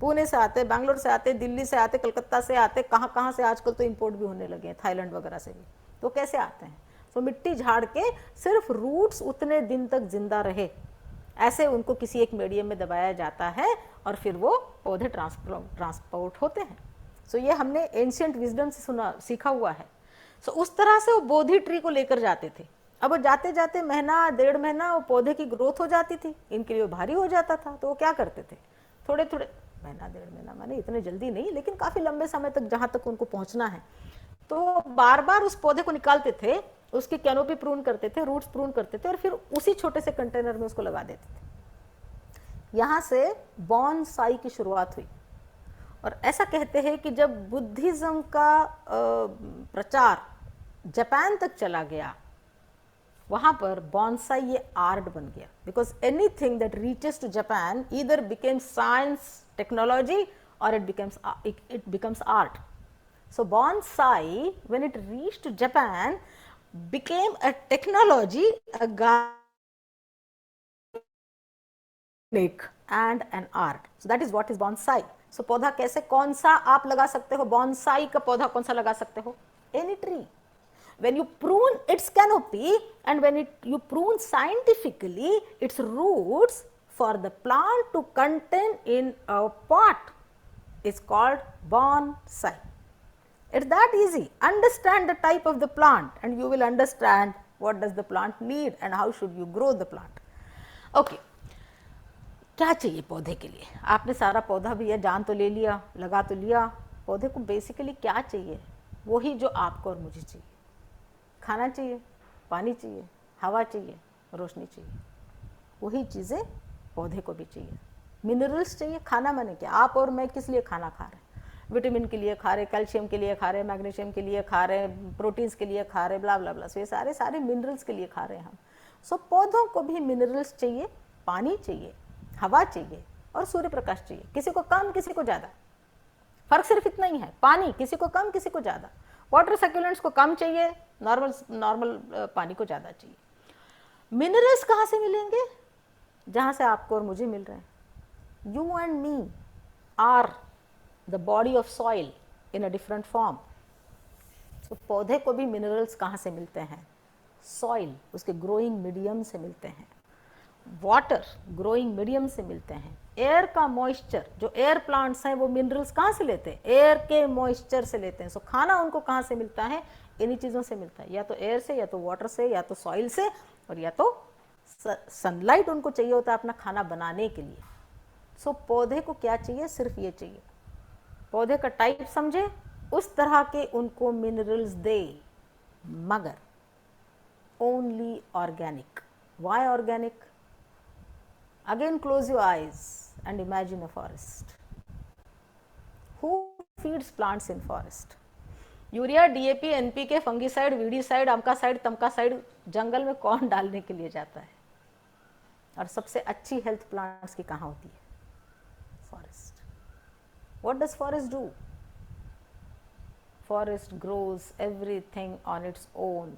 पुणे से आते, बैंगलोर से आते, दिल्ली से आते, कलकत्ता से आते, कहाँ कहाँ से आजकल तो इंपोर्ट भी होने लगे हैं, थाईलैंड वगैरह से भी। तो कैसे आते हैं? तो मिट्टी झाड़ के सिर्फ रूट्स उतने दिन तक जिंदा रहे, ऐसे उनको किसी एक मीडियम में दबाया जाता है, और फिर वो पौधे ट्रांसपोर्ट होते हैं। सो ये हमने एंशिएंट विजडम से सीखा हुआ है। सो उस तरह से वो बोधि ट्री को लेकर जाते थे। अब वो जाते जाते महीना 1.5 महीना वो पौधे की ग्रोथ हो जाती थी, इनके लिए भारी हो जाता था। तो वो क्या करते थे, थोड़े थोड़े, महीना 1.5 महीना माने इतने जल्दी नहीं, लेकिन काफ़ी लंबे समय तक जहाँ तक उनको पहुँचना है, तो बार बार उस पौधे को निकालते थे, उसकी कैनोपी प्रून करते थे, रूट्स प्रून करते थे, और फिर उसी छोटे से कंटेनर में उसको लगा देते थे। यहाँ से बॉन्साई की शुरुआत हुई। और ऐसा कहते हैं कि जब बुद्धिज्म का प्रचार जापान तक चला गया, वहां पर बॉन्साई ये आर्ट बन गया, because anything that reaches to Japan either became science, technology, और it becomes art. So bonsai, when it reached Japan, became a technology, a gardening and an art. So that is what is bonsai. So पौधा कैसे, कौन सा आप लगा सकते हो, bonsai का पौधा कौन सा लगा सकते हो? Any tree. When you prune its canopy and when you prune scientifically its roots for the plant to contain in a pot is called bonsai. It's that easy. Understand the type of the plant and you will understand what does the plant need and how should you grow the plant. Okay. क्या चाहिए पौधे के लिए? आपने सारा पौधा भी जान तो ले लिया, लगा तो लिया, पौधे को बेसिकली क्या चाहिए? वही जो आपको और मुझे चाहिए। खाना चाहिए, पानी चाहिए, हवा चाहिए, रोशनी चाहिए। वही चीज़ें पौधे को भी चाहिए। मिनरल्स चाहिए। खाना माने क्या? आप और मैं किस लिए खाना खा रहे हैं? विटामिन के लिए खा रहे, कैल्शियम के लिए खा रहे, मैग्नीशियम के लिए खा रहे, प्रोटीन्स के लिए खा रहे, ब्ला ब्ला ब्ला। सो ये सारे मिनरल्स के लिए खा रहे हैं हम। सो पौधों को भी मिनरल्स चाहिए, पानी चाहिए, हवा चाहिए और सूर्य प्रकाश चाहिए। किसी को कम, किसी को ज़्यादा, फर्क सिर्फ इतना ही है। पानी किसी को कम, किसी को ज़्यादा। वाटर सक्यूलेंट्स को कम चाहिए, नॉर्मल पानी को ज़्यादा चाहिए। मिनरल्स कहाँ से मिलेंगे? जहाँ से आपको और मुझे मिल रहे हैं। You and me are the body of soil in a different form. तो पौधे को भी मिनरल्स कहाँ से मिलते हैं? सॉइल, उसके ग्रोइंग मीडियम से मिलते हैं। वाटर, ग्रोइंग मीडियम से मिलते हैं। एयर का मॉइस्चर, जो एयर प्लांट्स हैं वो मिनरल्स कहाँ से लेते हैं? एयर के मॉइस्चर से लेते हैं। सो खाना उनको कहाँ से मिलता है? इन्हीं चीज़ों से मिलता है, या तो एयर से, या तो वाटर से, या तो सॉइल से, और या तो सनलाइट उनको चाहिए होता है अपना खाना बनाने के लिए। सो पौधे को क्या चाहिए? सिर्फ ये चाहिए। पौधे का टाइप समझे, उस तरह के उनको मिनरल्स दे, मगर only organic. Why organic? Again, close your eyes and imagine a forest. Who feeds plants in forest? Urea, DAP, NPK, fungicide, weedicide, अमकासाइड, तमकासाइड जंगल में कौन डालने के लिए जाता है? और सबसे अच्छी हेल्थ प्लांट्स की कहाँ होती है? Forest. What does forest do? Forest grows everything on its own,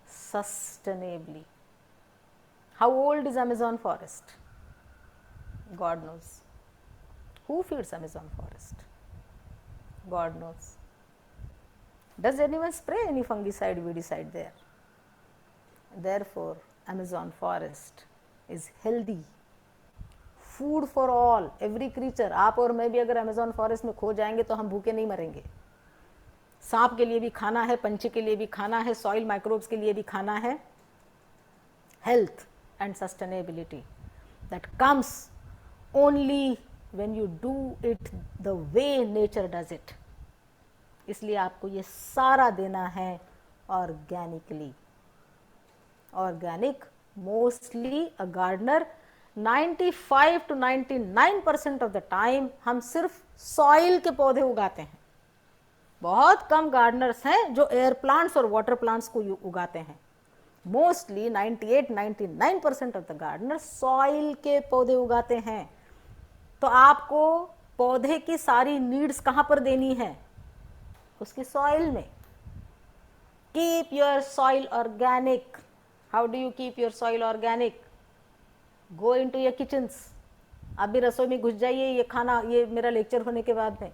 sustainably. How old is Amazon forest? God knows. Who feeds Amazon forest? God knows. Does anyone spray any fungicide, weedicide there? Therefore, Amazon forest is healthy. Food for all, every creature. आप और मैं भी अगर Amazon forest में खो जाएंगे तो हम भूखे नहीं मरेंगे। सांप के लिए भी खाना है, पंछी के लिए भी खाना है, सॉइल माइक्रोब्स के लिए भी खाना है। Health and sustainability that comes only when you do it the way nature does it. इसलिए आपको ये सारा देना है organically. Organic, mostly a gardener 95 to 99% of the time हम सिर्फ सॉइल के पौधे उगाते हैं। बहुत कम गार्डनर्स हैं जो एयर प्लांट्स और वाटर प्लांट्स को उगाते हैं। Mostly 98-99% of the gardener soil के पौधे उगाते हैं। तो आपको पौधे की सारी नीड्स कहाँ पर देनी है? उसकी सॉइल में। Keep your soil organic. How do you keep your soil organic? Go into your kitchens. आप भी रसोई में घुस जाइए, ये खाना, ये मेरा लेक्चर होने के बाद में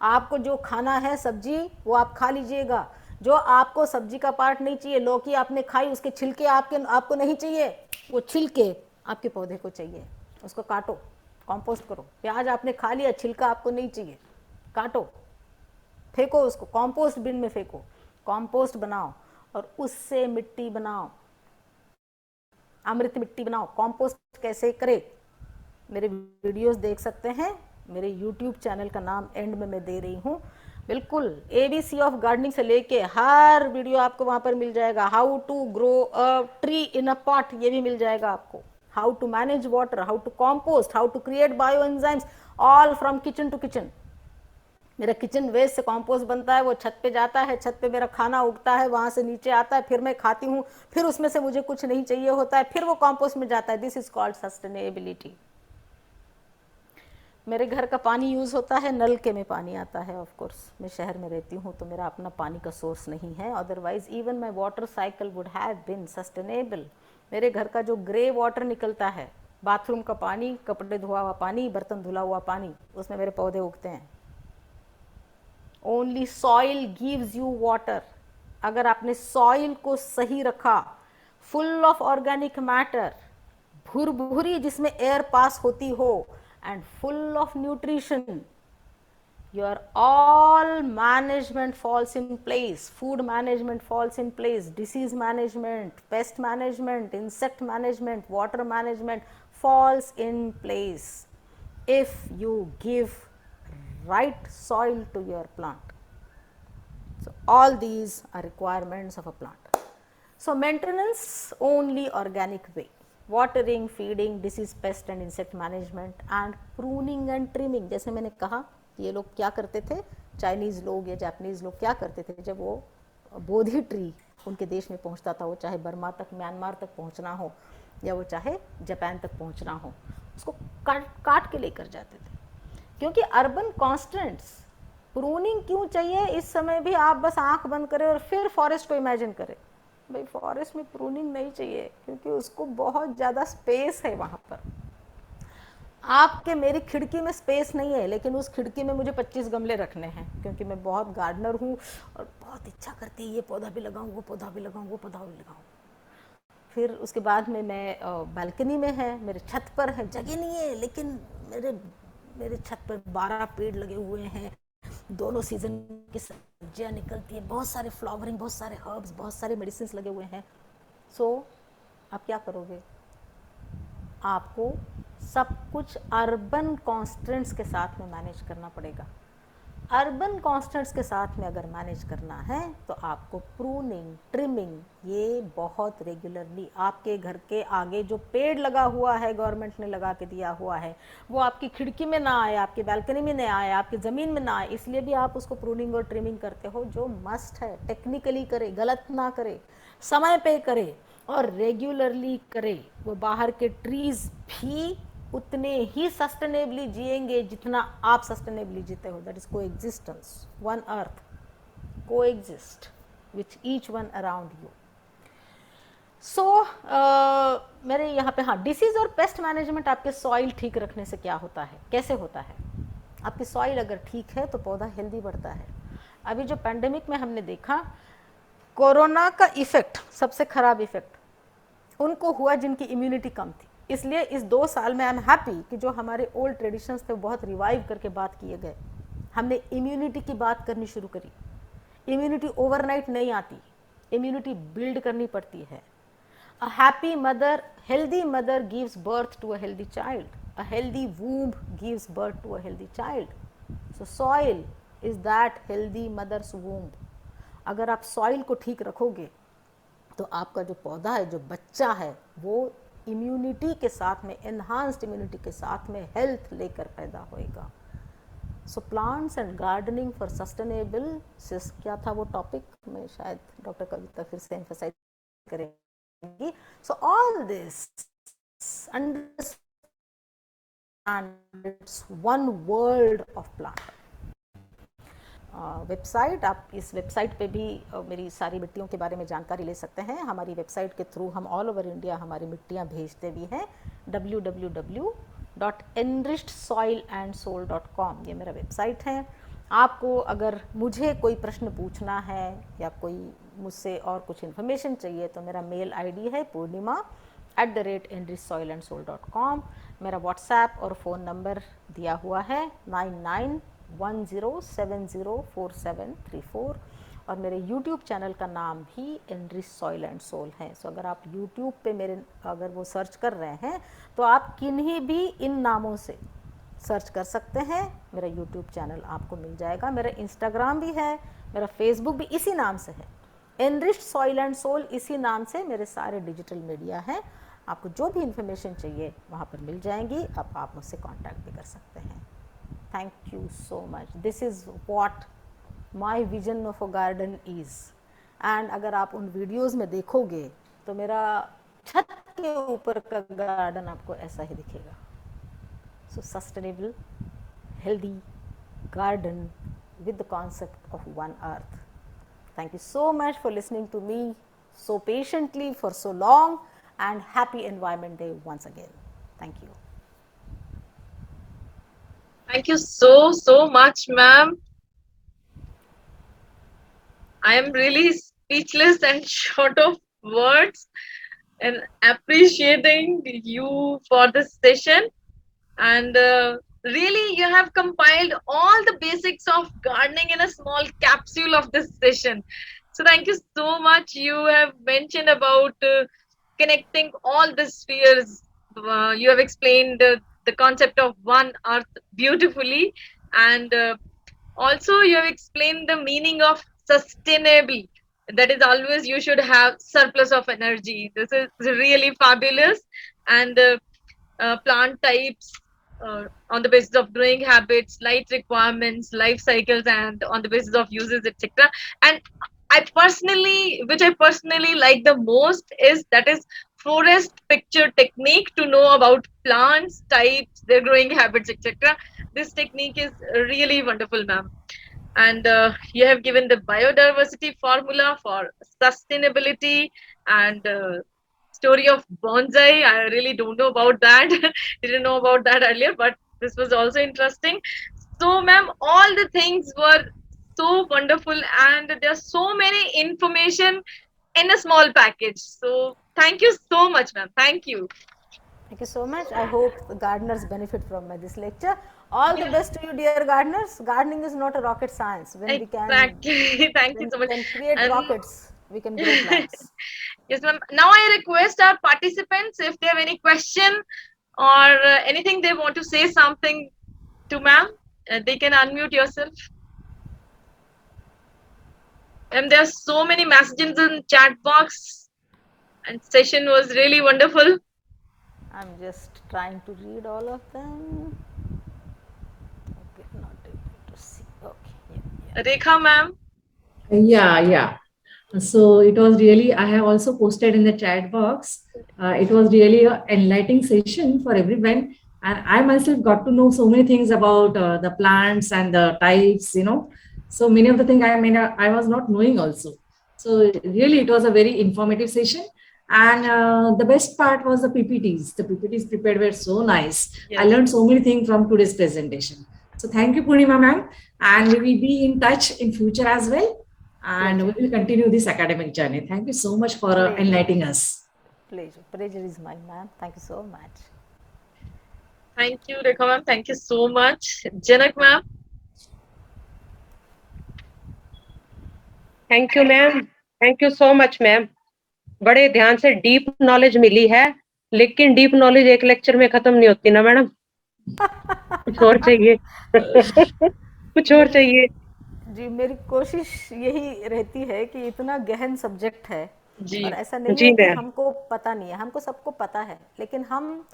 आपको जो खाना है सब्जी वो आप खा लीजिएगा। जो आपको सब्जी का पार्ट नहीं चाहिए, लौकी आपने खाई, उसके छिलके आपको नहीं चाहिए, वो छिलके आपके पौधे को चाहिए। उसको काटो, कंपोस्ट करो। प्याज आपने खा लिया, छिलका आपको नहीं चाहिए, काटो, फेंको उसको, कंपोस्ट बिन में फेंको, कंपोस्ट बनाओ और उससे मिट्टी बनाओ, अमृत मिट्टी बनाओ। कंपोस्ट कैसे करे? मेरे वीडियोस देख सकते हैं, मेरे यूट्यूब चैनल का नाम एंड में मैं दे रही हूँ। बिल्कुल ABC ऑफ गार्डनिंग से लेके हर वीडियो आपको वहाँ पर मिल जाएगा। How to grow a tree in a pot, ये भी मिल जाएगा आपको। How to manage water, how to compost, how to create bio enzymes, all from kitchen to kitchen. मेरा किचन वेस्ट से कॉम्पोस्ट बनता है, वो छत पे जाता है, छत पे मेरा खाना उगता है, वहाँ से नीचे आता है, फिर मैं खाती हूँ, फिर उसमें से मुझे कुछ नहीं चाहिए होता है, फिर वो कॉम्पोस्ट में जाता है। This is called sustainability. मेरे घर का पानी यूज़ होता है, नलके में पानी आता है। ऑफ कोर्स मैं शहर में रहती हूँ तो मेरा अपना पानी का सोर्स नहीं है, otherwise even my water cycle would have been sustainable. मेरे घर का जो ग्रे वाटर निकलता है, बाथरूम का पानी, कपड़े धुआ हुआ पानी, बर्तन धुला हुआ पानी, उसमें मेरे पौधे उगते हैं। Only soil gives you water. अगर आपने सॉइल को सही रखा, फुल ऑफ ऑर्गेनिक मैटर, भुरभुरी जिसमें एयर पास होती हो, and full of nutrition, your all management falls in place. Food management falls in place, disease management, pest management, insect management, water management falls in place if you give right soil to your plant. So all these are requirements of a plant. So maintenance only organic way. Watering, feeding, disease, paste and insect management and pruning and trimming. जैसे मैंने कहा ये लोग क्या करते थे, Chinese लोग या जापानीज़ लोग क्या करते थे, जब वो बोधि ट्री उनके देश में पहुंचता था, वो चाहे बर्मा तक, म्यांमार तक पहुंचना हो या वो चाहे जापान तक पहुंचना हो, उसको काट के लेकर जाते थे। क्योंकि अर्बन कॉन्स्टेंट्स, प्रूनिंग क्यों चाहिए इस समय भी? आप बस आंख बंद करें और फिर फॉरेस्ट को इमेजिन करें। भाई फॉरेस्ट में प्रूनिंग नहीं चाहिए, क्योंकि उसको बहुत ज़्यादा स्पेस है वहाँ पर। आपके मेरी खिड़की में स्पेस नहीं है, लेकिन उस खिड़की में मुझे 25 गमले रखने हैं, क्योंकि मैं बहुत गार्डनर हूँ और बहुत इच्छा करती है ये पौधा भी लगाऊँ, वो पौधा भी लगाऊँ, वो पौधा भी लगाऊँ। फिर उसके बाद में मैं बालकनी में है, मेरे छत पर है, जगह नहीं है, लेकिन मेरे मेरे छत पर 12 पेड़ लगे हुए हैं, दोनों सीजन की सब्जियां निकलती है, बहुत सारे फ्लावरिंग, बहुत सारे हर्ब्स, बहुत सारे मेडिसिन लगे हुए हैं। सो आप क्या करोगे? आपको सब कुछ अर्बन कॉन्स्टेंट्स के साथ में मैनेज करना पड़ेगा। अर्बन कॉन्स्टेंट्स के साथ में अगर मैनेज करना है तो आपको प्रूनिंग, ट्रिमिंग, ये बहुत रेगुलरली, आपके घर के आगे जो पेड़ लगा हुआ है, गवर्नमेंट ने लगा के दिया हुआ है, वो आपकी खिड़की में ना आए, आपकी बालकनी में ना आए, आपकी ज़मीन में ना आए, इसलिए भी आप उसको प्रूनिंग और ट्रिमिंग करते हो, जो मस्ट है। टेक्निकली करे, गलत ना करे, समय पे करे और रेगुलरली करे। वो बाहर के ट्रीज भी उतने ही सस्टेनेबली जिएंगे जितना आप सस्टेनेबली जीते हो। That is coexistence, one earth coexist with each one around you. So मेरे यहाँ पे, हाँ, डिसीज और पेस्ट मैनेजमेंट आपके सॉइल ठीक रखने से क्या होता है, कैसे होता है? आपकी सॉइल अगर ठीक है तो पौधा हेल्दी बढ़ता है। अभी जो पैंडेमिक में हमने देखा, कोरोना का इफेक्ट, सबसे खराब इफेक्ट उनको हुआ जिनकी इम्यूनिटी कम थी। इसलिए इस 2 साल में आई एम हैप्पी कि जो हमारे ओल्ड ट्रेडिशंस थे वो बहुत रिवाइव करके बात किए गए। हमने इम्यूनिटी की बात करनी शुरू करी। इम्यूनिटी ओवरनाइट नहीं आती, इम्यूनिटी बिल्ड करनी पड़ती है। A happy mother, healthy mother gives birth to a healthy child, a healthy womb gives birth to a healthy child. So soil is that healthy mother's womb. अगर आप soil को ठीक रखोगे तो आपका जो पौधा है, जो बच्चा है, वो इम्यूनिटी के साथ में, एनहांस्ड इम्यूनिटी के साथ में हेल्थ लेकर पैदा होएगा। So plants and gardening for sustainable, क्या था वो टॉपिक, मैं शायद डॉक्टर कविता फिर से एम्फसाइज करेंगी। So all this understand it's one world of plant. Website, आप इस वेबसाइट पे भी मेरी सारी मिट्टियों के बारे में जानकारी ले सकते हैं। हमारी वेबसाइट के थ्रू हम ऑल ओवर इंडिया हमारी मिट्टियाँ भेजते भी हैं। www.enrichedsoilandsoil.com ये मेरा वेबसाइट है। आपको अगर मुझे कोई प्रश्न पूछना है या कोई मुझसे और कुछ इन्फॉर्मेशन चाहिए तो मेरा मेल आईडी है purnima@enrichedsoilandsoil.com। मेरा व्हाट्सएप और फ़ोन नंबर दिया हुआ है 9910704734 और मेरे यूट्यूब चैनल का नाम भी एनरिच सॉइल एंड सोल है। सो अगर आप यूट्यूब पे मेरे अगर वो सर्च कर रहे हैं तो आप किन्हीं भी इन नामों से सर्च कर सकते हैं, मेरा यूट्यूब चैनल आपको मिल जाएगा। मेरा इंस्टाग्राम भी है, मेरा फेसबुक भी इसी नाम से है, एनरिच्ड सॉइल एंड सोल, इसी नाम से मेरे सारे डिजिटल मीडिया हैं। आपको जो भी इंफॉर्मेशन चाहिए वहाँ पर मिल जाएंगी। अब आप मुझसे कांटेक्ट भी कर सकते हैं। Thank you so much. This is what my vision of a garden is. And अगर आप उन वीडियोस में देखोगे तो मेरा छत के ऊपर का गार्डन आपको ऐसा ही दिखेगा। सो sustainable, healthy garden with the concept of one earth. Thank you so much for listening to me so patiently for so long, and happy Environment Day once again. Thank you. Thank you so much, ma'am. I am really speechless and short of words and appreciating you for this session. And really, you have compiled all the basics of gardening in a small capsule of this session. So thank you so much. You have mentioned about connecting all the spheres. You have explained the concept of one earth beautifully, and also you have explained the meaning of sustainable. That is, always you should have surplus of energy. This is really fabulous. And plant types on the basis of growing habits, light requirements, life cycles, and on the basis of uses, etc. And which I personally like the most is that is forest picture technique to know about plants, types, their growing habits, etc. This technique is really wonderful, ma'am. and you have given the biodiversity formula for sustainability and story of bonsai. I really don't know about that. Didn't know about that earlier, but this was also interesting. So, ma'am, all the things were so wonderful, and there's so many information in a small package. So, thank you so much, ma'am. Thank you. Thank you so much. I hope the gardeners benefit from this lecture. All the best to you, dear gardeners. Gardening is not a rocket science. Exactly. Thank you When so we much. can create And rockets, we can grow plants. yes, ma'am. Now I request our participants if they have any question or anything they want to say something to ma'am, they can unmute yourself. And there are so many messages in chat box, and session was really wonderful. I'm just trying to read all of them. Okay, not able to see. Okay, yeah. Rekha ma'am. Yeah. So it was really, I have also posted in the chat box. It was really an enlightening session for everyone. And I myself got to know so many things about the plants and the types, So many of the things I was not knowing also. So really, it was a very informative session. And the best part was the PPTs. The PPTs prepared were so nice. Yes. I learned so many things from today's presentation. So thank you, Purnima ma'am. And we will be in touch in future as well. And we will continue this academic journey. Thank you so much for enlightening us. Pleasure. Pleasure is mine, ma'am. Thank you so much. Thank you, Rekha ma'am. Thank you so much. Janak ma'am. Thank you ma'am, thank you so much ma'am. बड़े ध्यान से deep knowledge मिली है, लेकिन deep knowledge एक lecture में खत्म नहीं होती ना मैडम, कुछ और चाहिए। कुछ और चाहिए जी। मेरी कोशिश यही रहती है कि इतना गहन सब्जेक्ट है जी और ऐसा नहीं जी है कि मैम। हमको पता नहीं है, हमको सबको पता है, लेकिन हम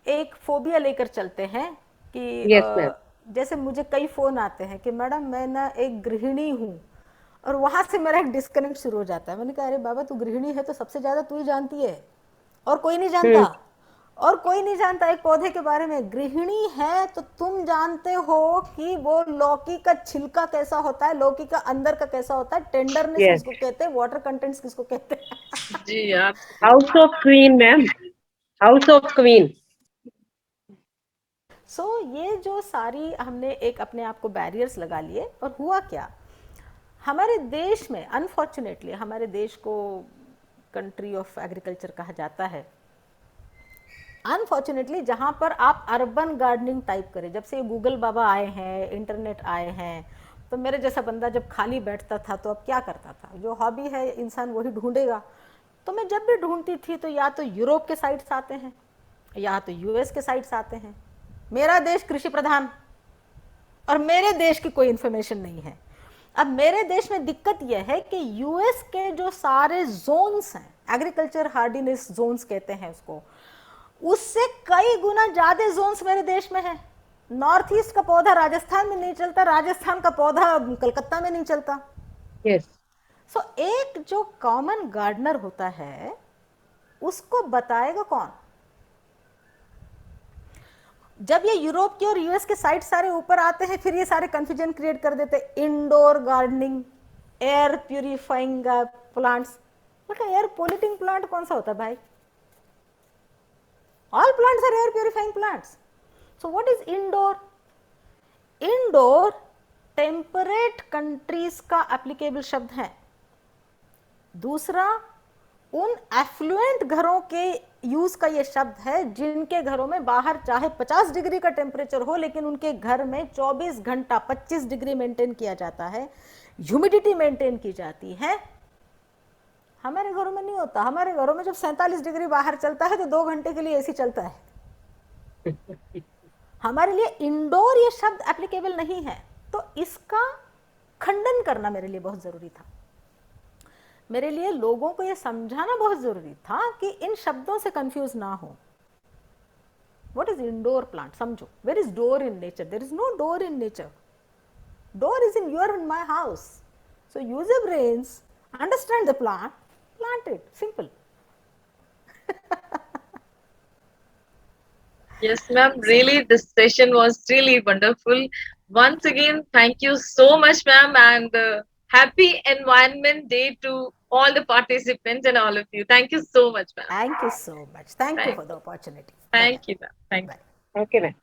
एक फोबिया लेकर चलते हैं कि यस मैम। जैसे मुझे कई फोन आते हैं कि मैडम मैं ना एक गृहिणी हूँ, और वहां से मेरा एक डिस्कनेक्ट शुरू हो जाता है। मैंने कहा अरे बाबा, तू गृहिणी है तो सबसे ज्यादा तू ही जानती है, और कोई नहीं जानता। और कोई नहीं जानता एक पौधे के बारे में। गृहिणी है तो तुम जानते हो कि वो लौकी का छिलका कैसा होता है, लौकी का अंदर का कैसा होता है, टेंडरनेस Yes. किसको कहते हैं, वाटर कंटेंट्स किसको कहते हैं। जी यार। House of queen ma'am, house of queen. So ये जो सारी हमने एक अपने आप को बैरियर्स लगा लिए, और हुआ क्या, हमारे देश में अनफॉर्चुनेटली, हमारे देश को कंट्री ऑफ एग्रीकल्चर कहा जाता है। अनफॉर्चुनेटली जहाँ पर आप अर्बन गार्डनिंग टाइप करें, जब से ये गूगल बाबा आए हैं, इंटरनेट आए हैं, तो मेरे जैसा बंदा जब खाली बैठता था तो अब क्या करता था, जो हॉबी है इंसान वही ढूंढेगा। तो मैं जब भी ढूंढती थी तो या तो यूरोप के साइट्स आते हैं या तो यूएस के साइट्स आते हैं। मेरा देश कृषि प्रधान, और मेरे देश की कोई इंफॉर्मेशन नहीं है। अब मेरे देश में दिक्कत यह है कि यूएस के जो सारे जोन्स हैं, एग्रीकल्चर हार्डीनेस जोन्स कहते हैं उसको, उससे कई गुना ज्यादा जोन्स मेरे देश में है। नॉर्थ ईस्ट का पौधा राजस्थान में नहीं चलता, राजस्थान का पौधा कलकत्ता में नहीं चलता। यस। सो एक जो कॉमन गार्डनर होता है उसको बताएगा कौन? जब ये यूरोप के और यूएस के साइट सारे ऊपर आते हैं, फिर ये सारे कंफ्यूजन क्रिएट कर देते हैं। Indoor gardening, air purifying plants. Air polluting plant कौन सा होता है भाई? All plants are air purifying plants. So what is indoor? Indoor temperate countries का applicable शब्द है। दूसरा, उन एफ्लुएंट घरों के यूज का ये शब्द है जिनके घरों में बाहर चाहे 50 डिग्री का टेम्परेचर हो, लेकिन उनके घर में 24 घंटा 25 डिग्री मेंटेन किया जाता है, ह्यूमिडिटी मेंटेन की जाती है। हमारे घरों में नहीं होता। हमारे घरों में जब 47 डिग्री बाहर चलता है तो 2 घंटे के लिए एसी चलता है। हमारे लिए इंडोर ये शब्द एप्लीकेबल नहीं है। तो इसका खंडन करना मेरे लिए बहुत जरूरी था। मेरे लिए लोगों को ये समझाना बहुत जरूरी था कि इन शब्दों से कंफ्यूज ना हो। What is indoor plant? समझो, where is door in nature? There is no door in nature. Door is in your and my house. So use your brains, understand the plant, plant it. Simple. Yes, ma'am. Really, this session was really wonderful. Once again, thank you so much, ma'am, and happy Environment Day to all the participants and all of you. Thank you so much, ma'am. Thank you so much. Thank you Thank, for the opportunity. Bye. thank you, ma'am. Thank you. Bye. Okay, ma'am.